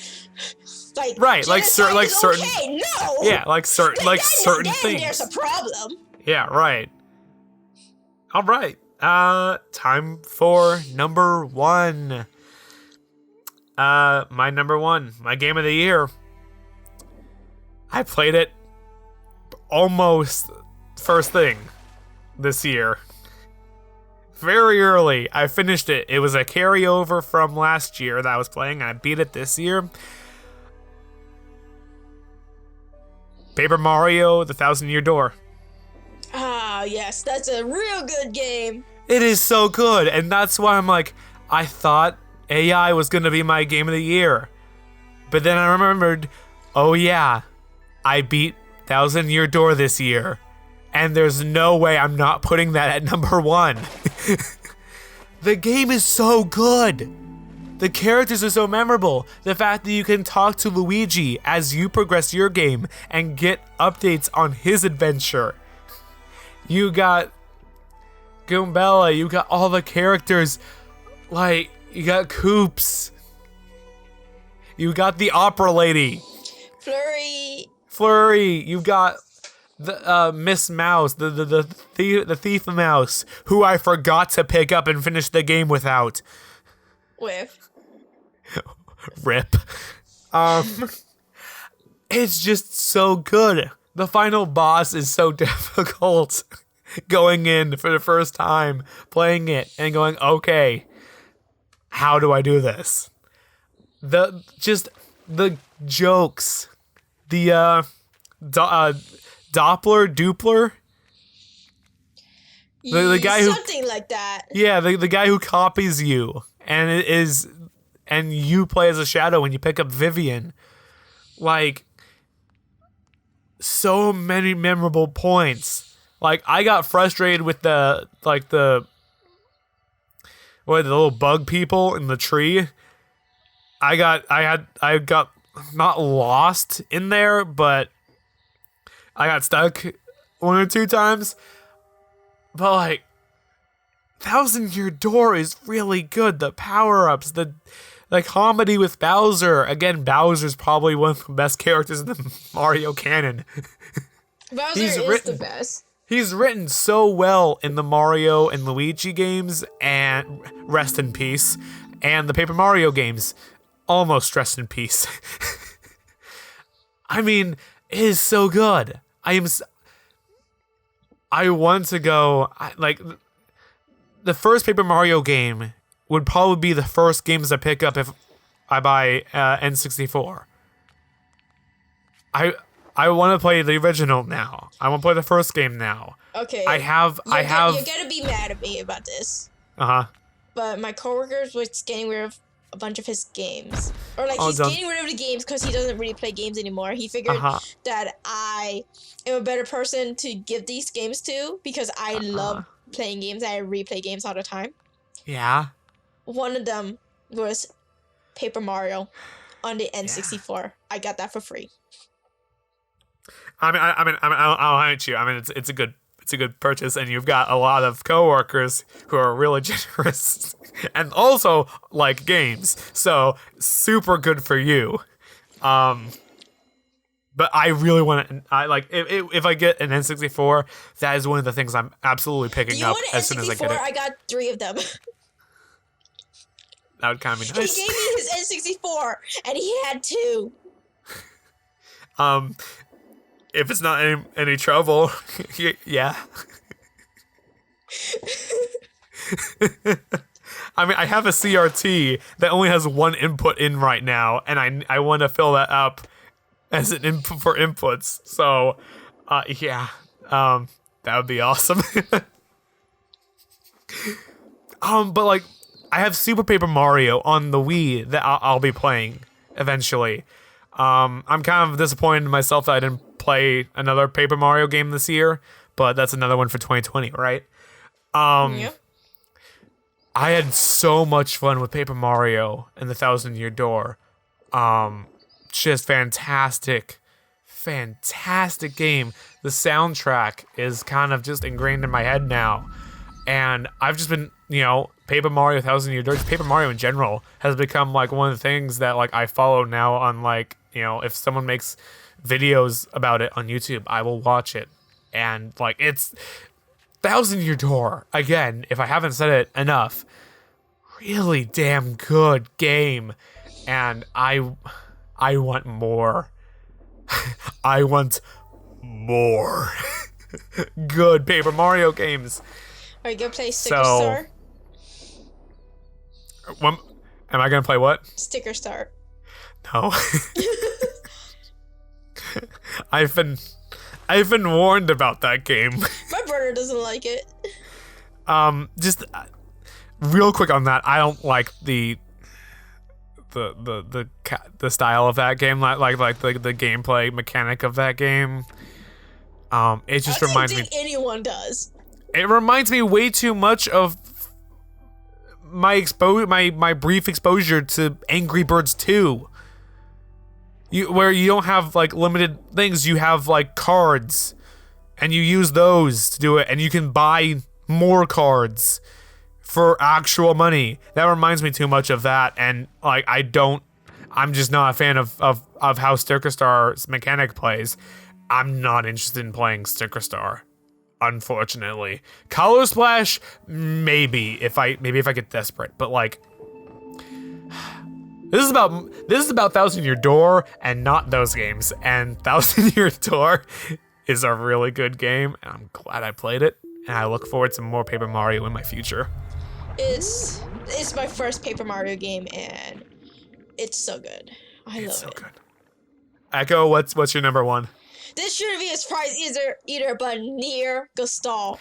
right, like certain. Okay, no. Yeah, like certain things. There's a problem. Yeah. Right. All right. Time for number one. My number one, my game of the year. I played it almost first thing this year. Very early, I finished it. It was a carryover from last year that I was playing. I beat it this year. Paper Mario: The Thousand-Year Door. Ah, yes, that's a real good game. It is so good, and that's why I'm like, I thought AI was gonna be my game of the year. But then I remembered, oh yeah, I beat Thousand-Year Door this year. And there's no way I'm not putting that at number one. The game is so good. The characters are so memorable. The fact that you can talk to Luigi as you progress your game and get updates on his adventure. You got Goombella, you got all the characters. Like, you got Koops. You got the opera lady. Flurry, you got the Miss Mouse, the thief mouse, who I forgot to pick up and finish the game without. Rip. It's just so good. The final boss is so difficult. Going in for the first time, playing it, and going, okay, how do I do this? The jokes, the Doppler, the guy who something like that. Yeah, the guy who copies you and you play as a shadow when you pick up Vivian. Like, so many memorable points. Like, I got frustrated with the little bug people in the tree. I got not lost in there, but I got stuck one or two times. But like, Thousand-Year Door is really good. The power-ups, the comedy with Bowser. Again, Bowser's probably one of the best characters in the Mario canon. Bowser is the best. He's written so well in the Mario and Luigi games, and rest in peace, and the Paper Mario games, almost rest in peace. I mean, it is so good. I want to go, the first Paper Mario game would probably be the first games I pick up if I buy N64. I want to play the original now. I want to play the first game now. Okay. You're gonna be mad at me about this. Uh-huh. But my coworker was getting rid of a bunch of his games. Or he's getting rid of the games because he doesn't really play games anymore. He figured that I am a better person to give these games to because I love playing games. I replay games all the time. Yeah. One of them was Paper Mario. on the N64. I got that for free. I'll hate you. I mean, it's a good purchase, and you've got a lot of coworkers who are really generous and also like games. So super good for you. But I really want to. If I get an N64, that is one of the things I'm absolutely picking up as soon as I get it. I got 3 of them. That would kind of be nice. He gave me his N64, and he had 2. If it's not any trouble, yeah. I mean, I have a CRT that only has 1 input in right now, and I want to fill that up as an input for inputs. So, yeah, that would be awesome. But like, I have Super Paper Mario on the Wii that I'll be playing eventually. I'm kind of disappointed in myself that I didn't play another Paper Mario game this year, but that's another one for 2020, right? Yep. I had so much fun with Paper Mario and the Thousand Year Door. Just fantastic game. The soundtrack is kind of just ingrained in my head now. And I've just been, Paper Mario, Thousand Year Door, Paper Mario in general has become like one of the things that like I follow now on like, if someone makes videos about it on YouTube, I will watch it. And like, it's Thousand Year Door, again, if I haven't said it enough, really damn good game. And I want more. I want more good Paper Mario games. Are you gonna play Sticker Star? Am I gonna play what? Sticker Star. No. I've been warned about that game. My brother doesn't like it. Just real quick on that, I don't like the style of that game, like the gameplay mechanic of that game. It just reminds me. I don't think anyone does. It reminds me way too much of my brief exposure to Angry Birds 2. Where you don't have like limited things, you have like cards, and you use those to do it, and you can buy more cards for actual money. That reminds me too much of that, and like I'm just not a fan of how Sticker Star's mechanic plays. I'm not interested in playing Sticker Star, unfortunately. Color Splash, maybe if I get desperate, but like this is about Thousand Year Door and not those games. And Thousand Year Door is a really good game, and I'm glad I played it, and I look forward to more Paper Mario in my future. It's my first Paper Mario game, and it's so good. I love it. So good. Echo, what's your number 1? This shouldn't be a surprise either, but Nier Gestalt.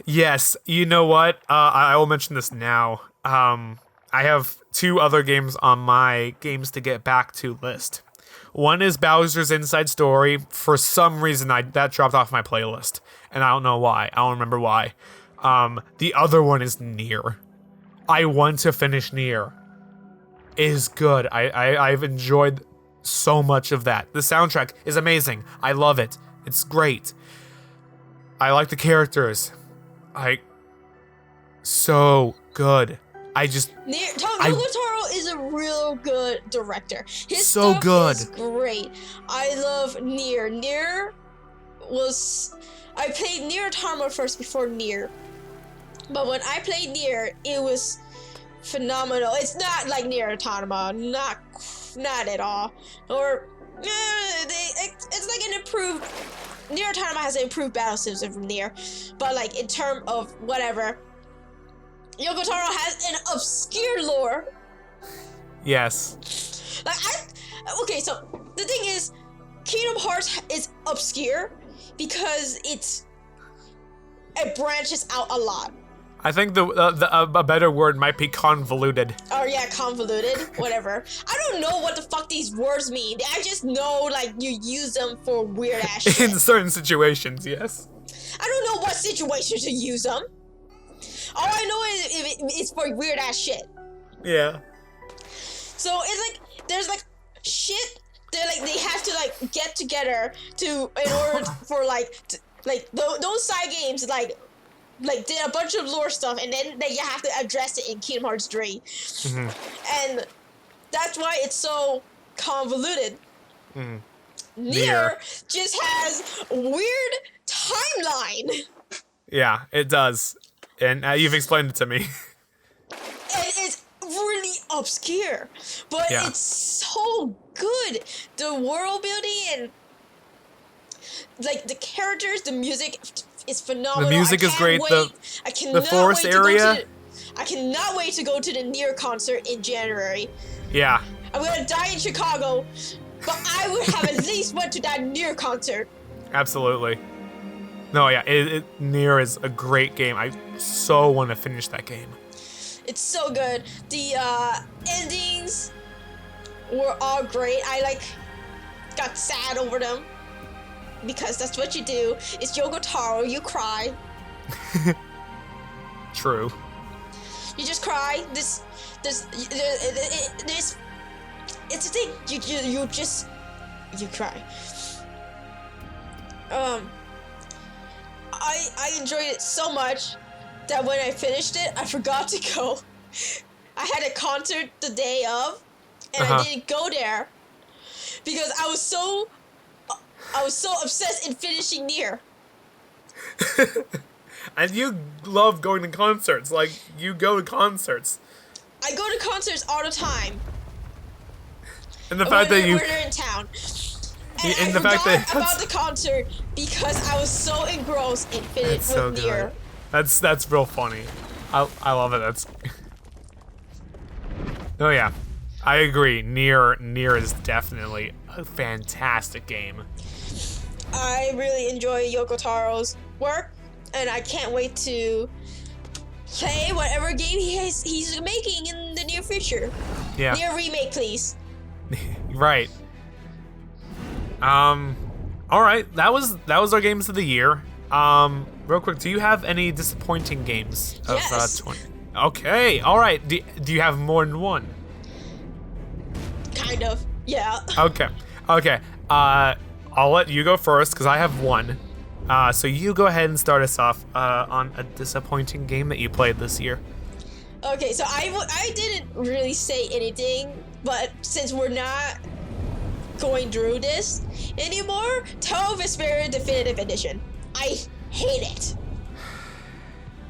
Yes, you know what? I will mention this now. I have 2 other games on my games to get back to list. One is Bowser's Inside Story. For some reason, that dropped off my playlist, and I don't know why. I don't remember why. The other one is Nier. I want to finish Nier. It is good. I've enjoyed so much of that. The soundtrack is amazing. I love it. It's great. I like the characters. So good. Yoko Taro is a real good director. His so stuff good. is great. I love Nier. I played Nier Automata first before Nier. But when I played Nier, it was phenomenal. It's not like Nier Automata, not at all. Or it's like an improved. Nier Automata has an improved battle system from Nier, but like in terms of whatever, Yoko Taro has an obscure lore. Yes. Okay, so the thing is, Kingdom Hearts is obscure because it branches out a lot. I think a better word might be convoluted. Oh yeah, convoluted, whatever. I don't know what the fuck these words mean. I just know like you use them for weird ass shit. In certain situations, yes. I don't know what situations to use them. All I know is it's for weird ass shit. Yeah. So it's like there's like shit. They have to like get together in order for those side games did a bunch of lore stuff, and then you have to address it in Kingdom Hearts 3. And that's why it's so convoluted. Nier just has a weird timeline. Yeah, it does. And you've explained it to me. And it's really obscure, but it's so good. The world building and like the characters, the music is phenomenal. The music is great. The forest area. I cannot wait to go to the Nier concert in January. Yeah. I'm gonna die in Chicago, but I would have at least went to that Nier concert. Absolutely. No, yeah, Nier is a great game. I so want to finish that game. It's so good. The endings were all great. I got sad over them because that's what you do. It's Yoko Taro. You cry. True. You just cry. It's a thing. You cry. I enjoyed it so much that when I finished it, I forgot to go. I had a concert the day of, and I didn't go there because I was so obsessed in finishing Nier. And you love going to concerts. Like, you go to concerts. I go to concerts all the time. And the fact that when they're in town. And I forgot about the concert because I was so engrossed in finishing Nier. That's real funny. I love it. Oh yeah, I agree. Nier is definitely a fantastic game. I really enjoy Yoko Taro's work, and I can't wait to play whatever game he's making in the near future. Yeah. Nier remake, please. Right. All right. That was our games of the year. Real quick, do you have any disappointing games of yes. 20? Okay. All right. Do you have more than one? Kind of. Yeah. Okay. I'll let you go first because I have one. So you go ahead and start us off on a disappointing game that you played this year. Okay, so I didn't really say anything, but since we're not going through this anymore, Tale of Vesperia Definitive Edition. I hate it.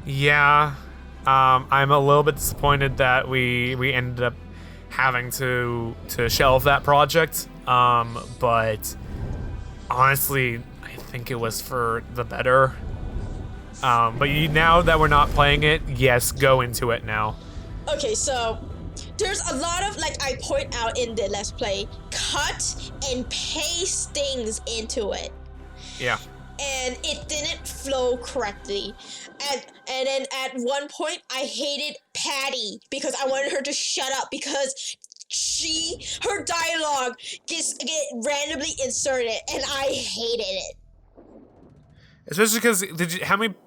Yeah, I'm a little bit disappointed that we ended up having to shelve that project. But honestly, I think it was for the better. But now that we're not playing it, yes, go into it now. Okay, so there's a lot of, like I point out in the Let's Play, cut and paste things into it. Yeah. And it didn't flow correctly. And then at one point, I hated Patty because I wanted her to shut up because her dialogue get randomly inserted, and I hated it. Especially because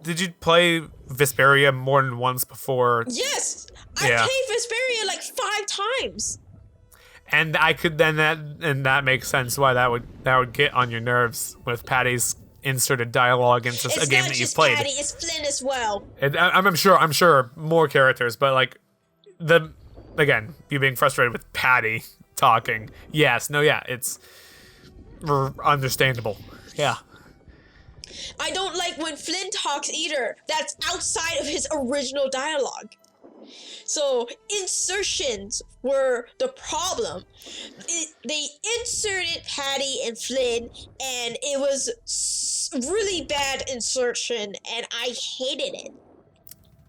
did you play Vesperia more than once before? Yes, I played Vesperia like 5 times. And that makes sense why that would get on your nerves with Patty's inserted dialogue into a game that you've played. Patty, it's Flynn as well. I'm sure more characters, but like again, you being frustrated with Patty talking. Yes, no, yeah, it's understandable. Yeah. I don't like when Flynn talks either. That's outside of his original dialogue. So insertions were the problem. They inserted Patty and Flynn, and it was really bad insertion, and I hated it.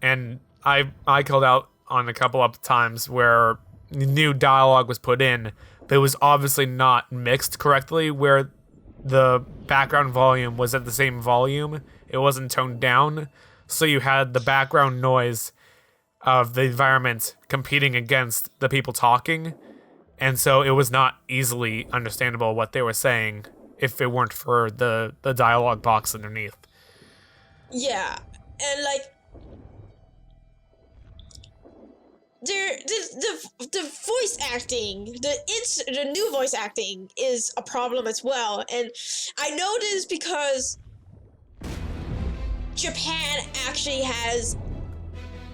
And I called out on a couple of times where new dialogue was put in, but it was obviously not mixed correctly, where the background volume was at the same volume. It wasn't toned down, so you had the background noise of the environment competing against the people talking, and so it was not easily understandable what they were saying if it weren't for the dialogue box underneath. Yeah, and like the voice acting, the new voice acting is a problem as well, and I know this because Japan actually has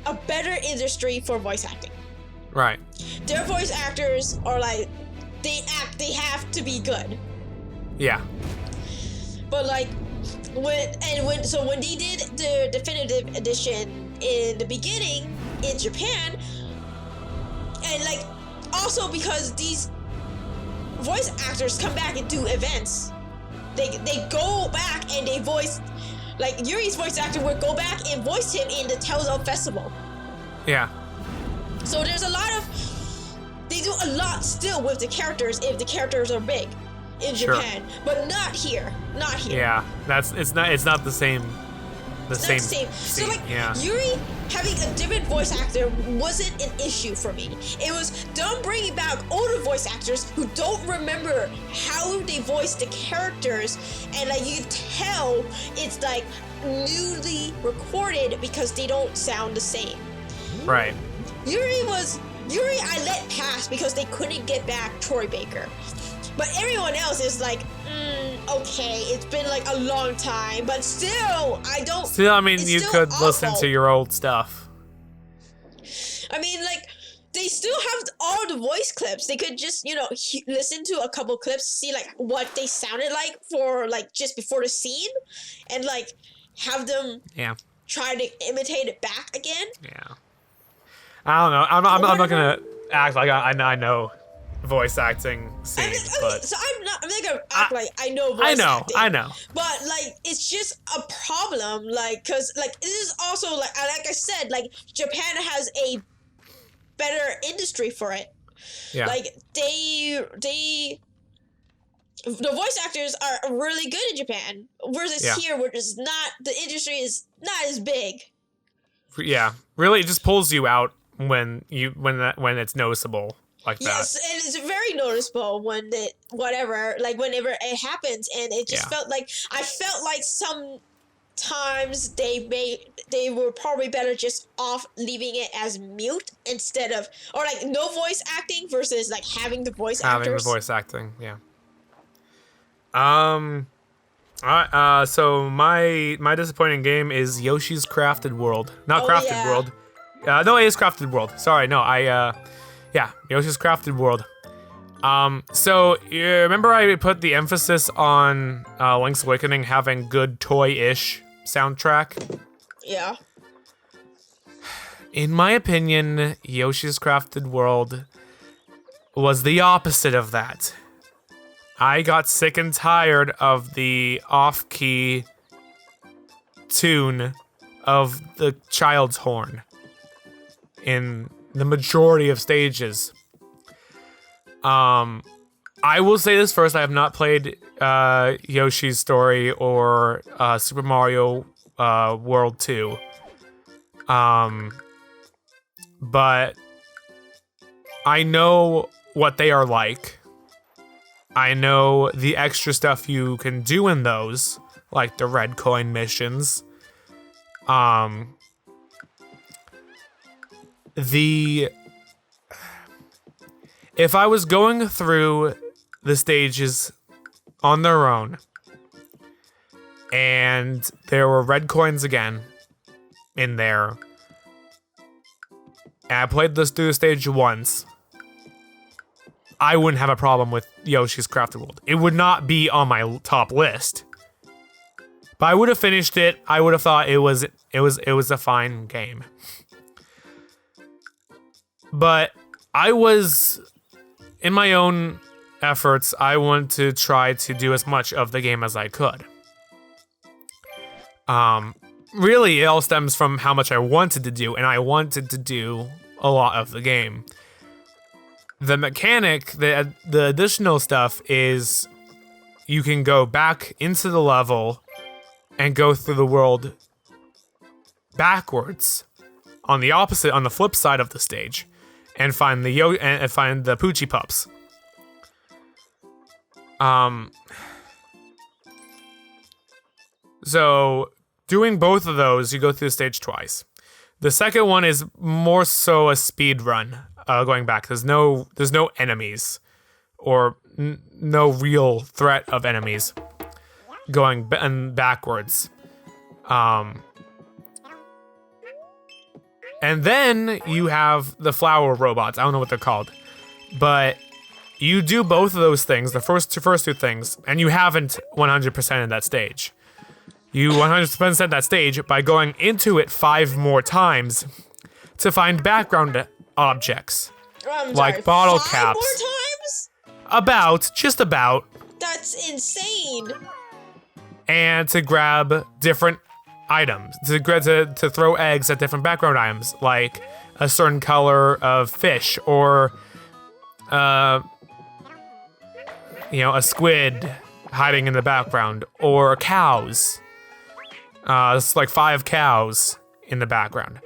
a better industry for voice acting. Right. Their voice actors are like they have to be good. Yeah. But like when they did the definitive edition in the beginning in Japan, and like also because these voice actors come back and do events, they go back and they voice, like Yuri's voice actor would go back and voice him in the Telltale Festival. Yeah. So there's a lot of, they do a lot still with the characters if the characters are big in Japan, but not here. Yeah, it's not the same. It's not the same. So like Yuri having a different voice actor wasn't an issue for me. It was them bringing back older voice actors who don't remember how they voice the characters, and like you can tell it's like newly recorded because they don't sound the same. Right. Yuri I let pass because they couldn't get back Troy Baker. But everyone else is like, okay, it's been like a long time, but still, I don't. Still, I mean, you could listen to your old stuff. I mean, like, they still have all the voice clips. They could just, listen to a couple clips, see like what they sounded like for like just before the scene, and like have them try to imitate it back again. Yeah. I don't know. I'm not gonna act like I know voice acting scenes, but so I'm not gonna act like I know voice acting. I know. But like it's just a problem, like, cause like this is also like I said, like Japan has a better industry for it. Yeah. Like the voice actors are really good in Japan, whereas here, where it's not, the industry is not as big. Yeah, really, it just pulls you out when it's noticeable like that. Yes, and it's very noticeable when whenever it happens, and it just felt like sometimes they were probably better just off leaving it as mute instead of, or like no voice acting versus like having the voice actors. Having the voice acting, yeah. So my disappointing game is Yoshi's Crafted World. Not Crafted World. No, it is Crafted World. Sorry, no, Yoshi's Crafted World. So you remember I put the emphasis on Link's Awakening having good toy-ish soundtrack? Yeah. In my opinion, Yoshi's Crafted World was the opposite of that. I got sick and tired of the off-key tune of the child's horn in the majority of stages. I will say this first, I have not played Yoshi's Story or Super Mario World 2. But I know what they are like. I know the extra stuff you can do in those, like the red coin missions. If I was going through the stages on their own, and there were red coins again in there, and I played this through the stage once, I wouldn't have a problem with Yoshi's Crafted World. It would not be on my top list, but I would have finished it. I would have thought it was a fine game. But I was, in my own efforts, I want to try to do as much of the game as I could. Really, it all stems from how much I wanted to do, and I wanted to do a lot of the game. The mechanic, the additional stuff is you can go back into the level and go through the world backwards on the flip side of the stage, and find the Poochie Pups. So doing both of those, you go through the stage twice. The second one is more so a speed run. Going back, there's no enemies, or no real threat of enemies. Going backwards. And then you have the flower robots. I don't know what they're called, but you do both of those things, the first two things, and you haven't 100% in that stage. You 100% that stage by going into it 5 more times to find background objects, like bottle 5 caps. more times? Just about. That's insane. And to grab different items, to throw eggs at different background items, like a certain color of fish, or a squid hiding in the background, or cows. It's like 5 cows in the background.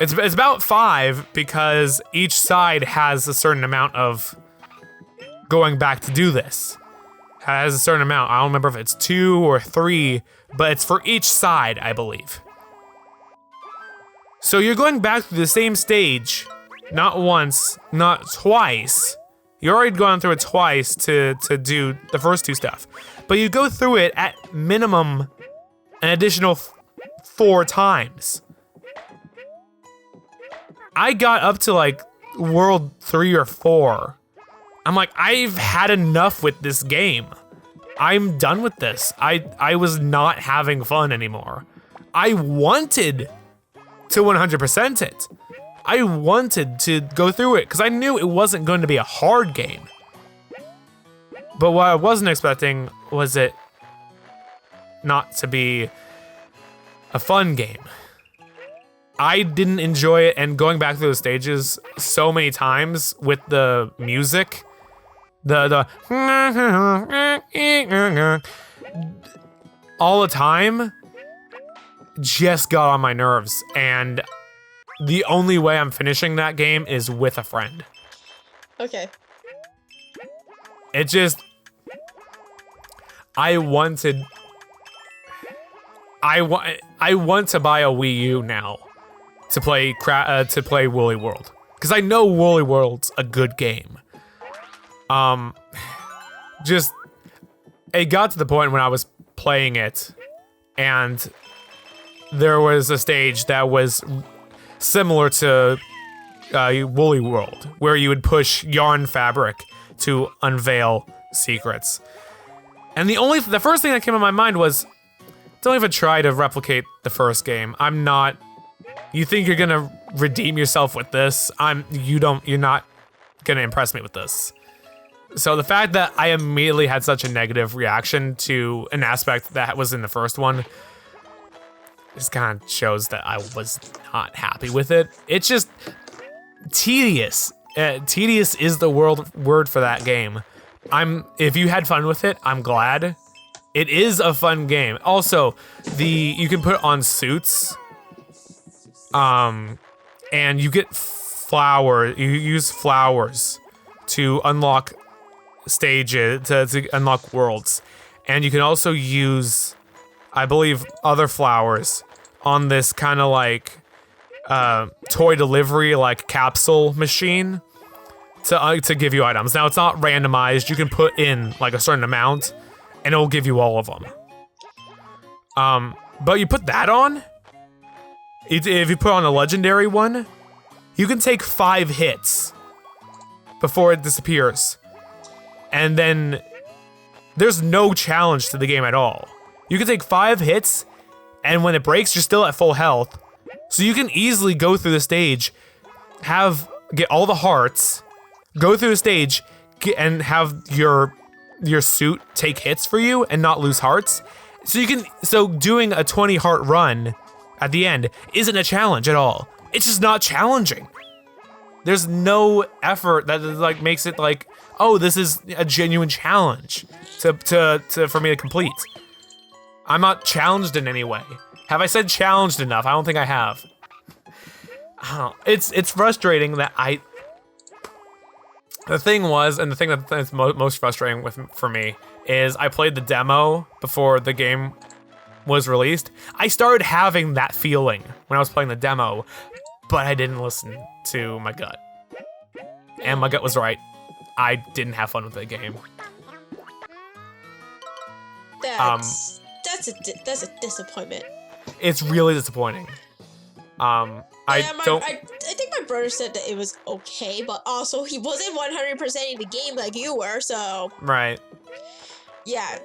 It's about 5 because each side has a certain amount of going back to do this. Has a certain amount. I don't remember if it's 2 or 3, but it's for each side, I believe. So you're going back to the same stage, not once, not twice. You're already gone through it twice to do the first 2 stuff. But you go through it at minimum an additional 4 times. I got up to like world 3 or 4. I'm like, I've had enough with this game. I'm done with this. I was not having fun anymore. I wanted to 100% it. I wanted to go through it because I knew it wasn't going to be a hard game. But what I wasn't expecting was it not to be a fun game. I didn't enjoy it, and going back through the stages so many times with the music, all the time just got on my nerves, and the only way I'm finishing that game is with a friend. Okay. It just, I want to buy a Wii U now to play Woolly World, because I know Woolly World's a good game. Just, it got to the point when I was playing it, and there was a stage that was similar to Woolly World, where you would push yarn fabric to unveil secrets. And the first thing that came to my mind was, don't even try to replicate the first game. You think you're gonna redeem yourself with this? You're not gonna impress me with this. So the fact that I immediately had such a negative reaction to an aspect that was in the first one just kind of shows that I was not happy with it. It's just tedious. Tedious is the word for that game. If you had fun with it, I'm glad. It is a fun game. Also, you can put on suits, and you get flowers. You use flowers to unlock stages, to unlock worlds, and you can also use, I believe, other flowers on this kind of like toy delivery, like capsule machine to give you items. Now it's not randomized. You can put in like a certain amount, and it'll give you all of them. But you put that on. If you put on a legendary one, you can take 5 hits before it disappears, and then there's no challenge to the game at all. You can take 5 hits, and when it breaks, you're still at full health. So you can easily go through the stage, get all the hearts, go through the stage, and have your suit take hits for you and not lose hearts. So doing a 20 heart run at the end isn't a challenge at all. It's just not challenging. There's no effort that like makes it like, oh, this is a genuine challenge for me to complete. I'm not challenged in any way. Have I said challenged enough? I don't think I have. It's frustrating that the thing that's most frustrating for me is I played the demo before the game was released, I started having that feeling when I was playing the demo, but I didn't listen to my gut. And my gut was right. I didn't have fun with the game. That's a disappointment. It's really disappointing. I think my brother said that it was okay, but also he wasn't 100%ing the game like you were, so. Right. Yeah.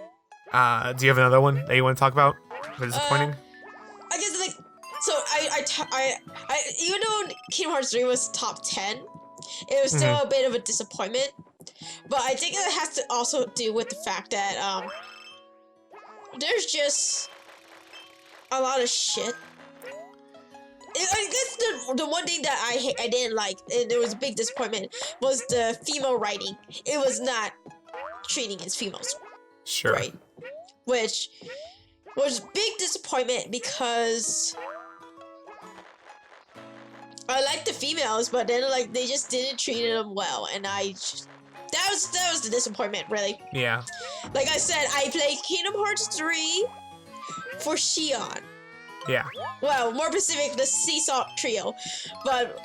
Do you have another one that you want to talk about? Disappointing. I guess like, so I even though Kingdom Hearts 3 was top 10, it was still a bit of a disappointment. But I think it has to also do with the fact that there's just a lot of shit. I guess the one thing that I didn't like, and there was a big disappointment, was the female writing. It was not treating as females. Sure. Right. Which was big disappointment because I like the females, but then like they just didn't treat them well, and that was the disappointment, really. Yeah. Like I said, I played Kingdom Hearts 3 for Xion. Yeah. Well, more specific, the Seesaw Trio, but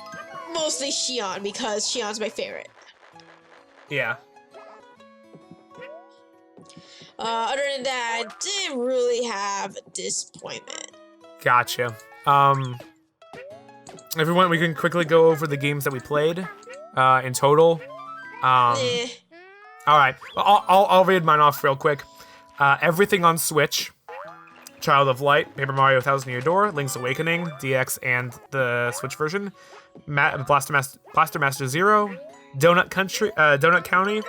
mostly Xion because Xion's my favorite. Yeah. Other than that, I didn't really have a disappointment. Gotcha. If we want, we can quickly go over the games that we played in total. All right. I'll read mine off real quick. Everything on Switch. Child of Light, Paper Mario Thousand Year Door, Link's Awakening, DX and the Switch version, Blaster Master Zero, Donut County,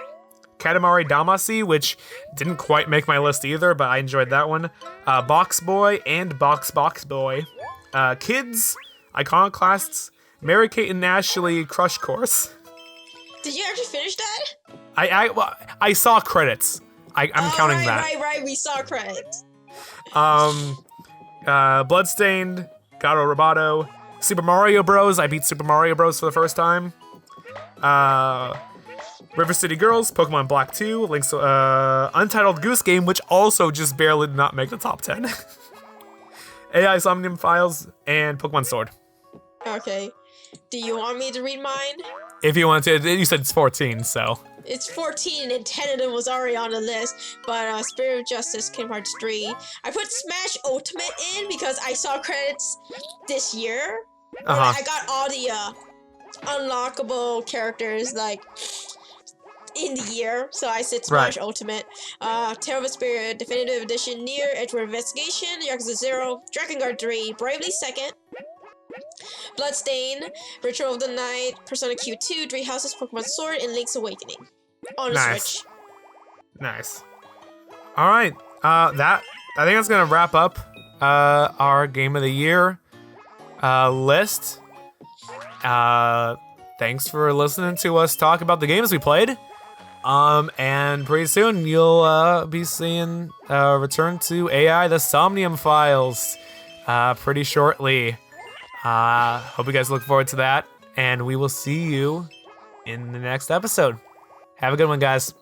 Katamari Damacy, which didn't quite make my list either, but I enjoyed that one, Box Boy and Box Boy, Kids, Iconoclasts, Mary Kate and Ashley Crush Course. Did you actually finish that? I saw credits. I'm counting that. Right, we saw credits. Bloodstained, Gato Roboto, Super Mario Bros. I beat Super Mario Bros. For the first time. River City Girls, Pokemon Black 2, Link's Untitled Goose Game, which also just barely did not make the top 10. AI Somnium Files, and Pokemon Sword. Okay. Do you want me to read mine? If you want to, you said it's 14, so. It's 14 and 10 of them was already on the list, but Spirit of Justice, Kingdom Hearts 3. I put Smash Ultimate in because I saw credits this year. I got all the unlockable characters like in the year, so I said Smash Ultimate. Tale of a Spirit, Definitive Edition, Nier, Edgeworld Investigation, Yakuza 0, Dragon Guard 3, Bravely Second, Bloodstain, Ritual of the Night, Persona Q2, Three Houses, Pokemon Sword, and Link's Awakening. On the Switch. Nice. All right. I think that's gonna wrap up our Game of the Year list. Thanks for listening to us talk about the games we played. And pretty soon you'll be seeing Return to AI: The Somnium Files pretty shortly. Hope you guys look forward to that, and we will see you in the next episode. Have a good one, guys.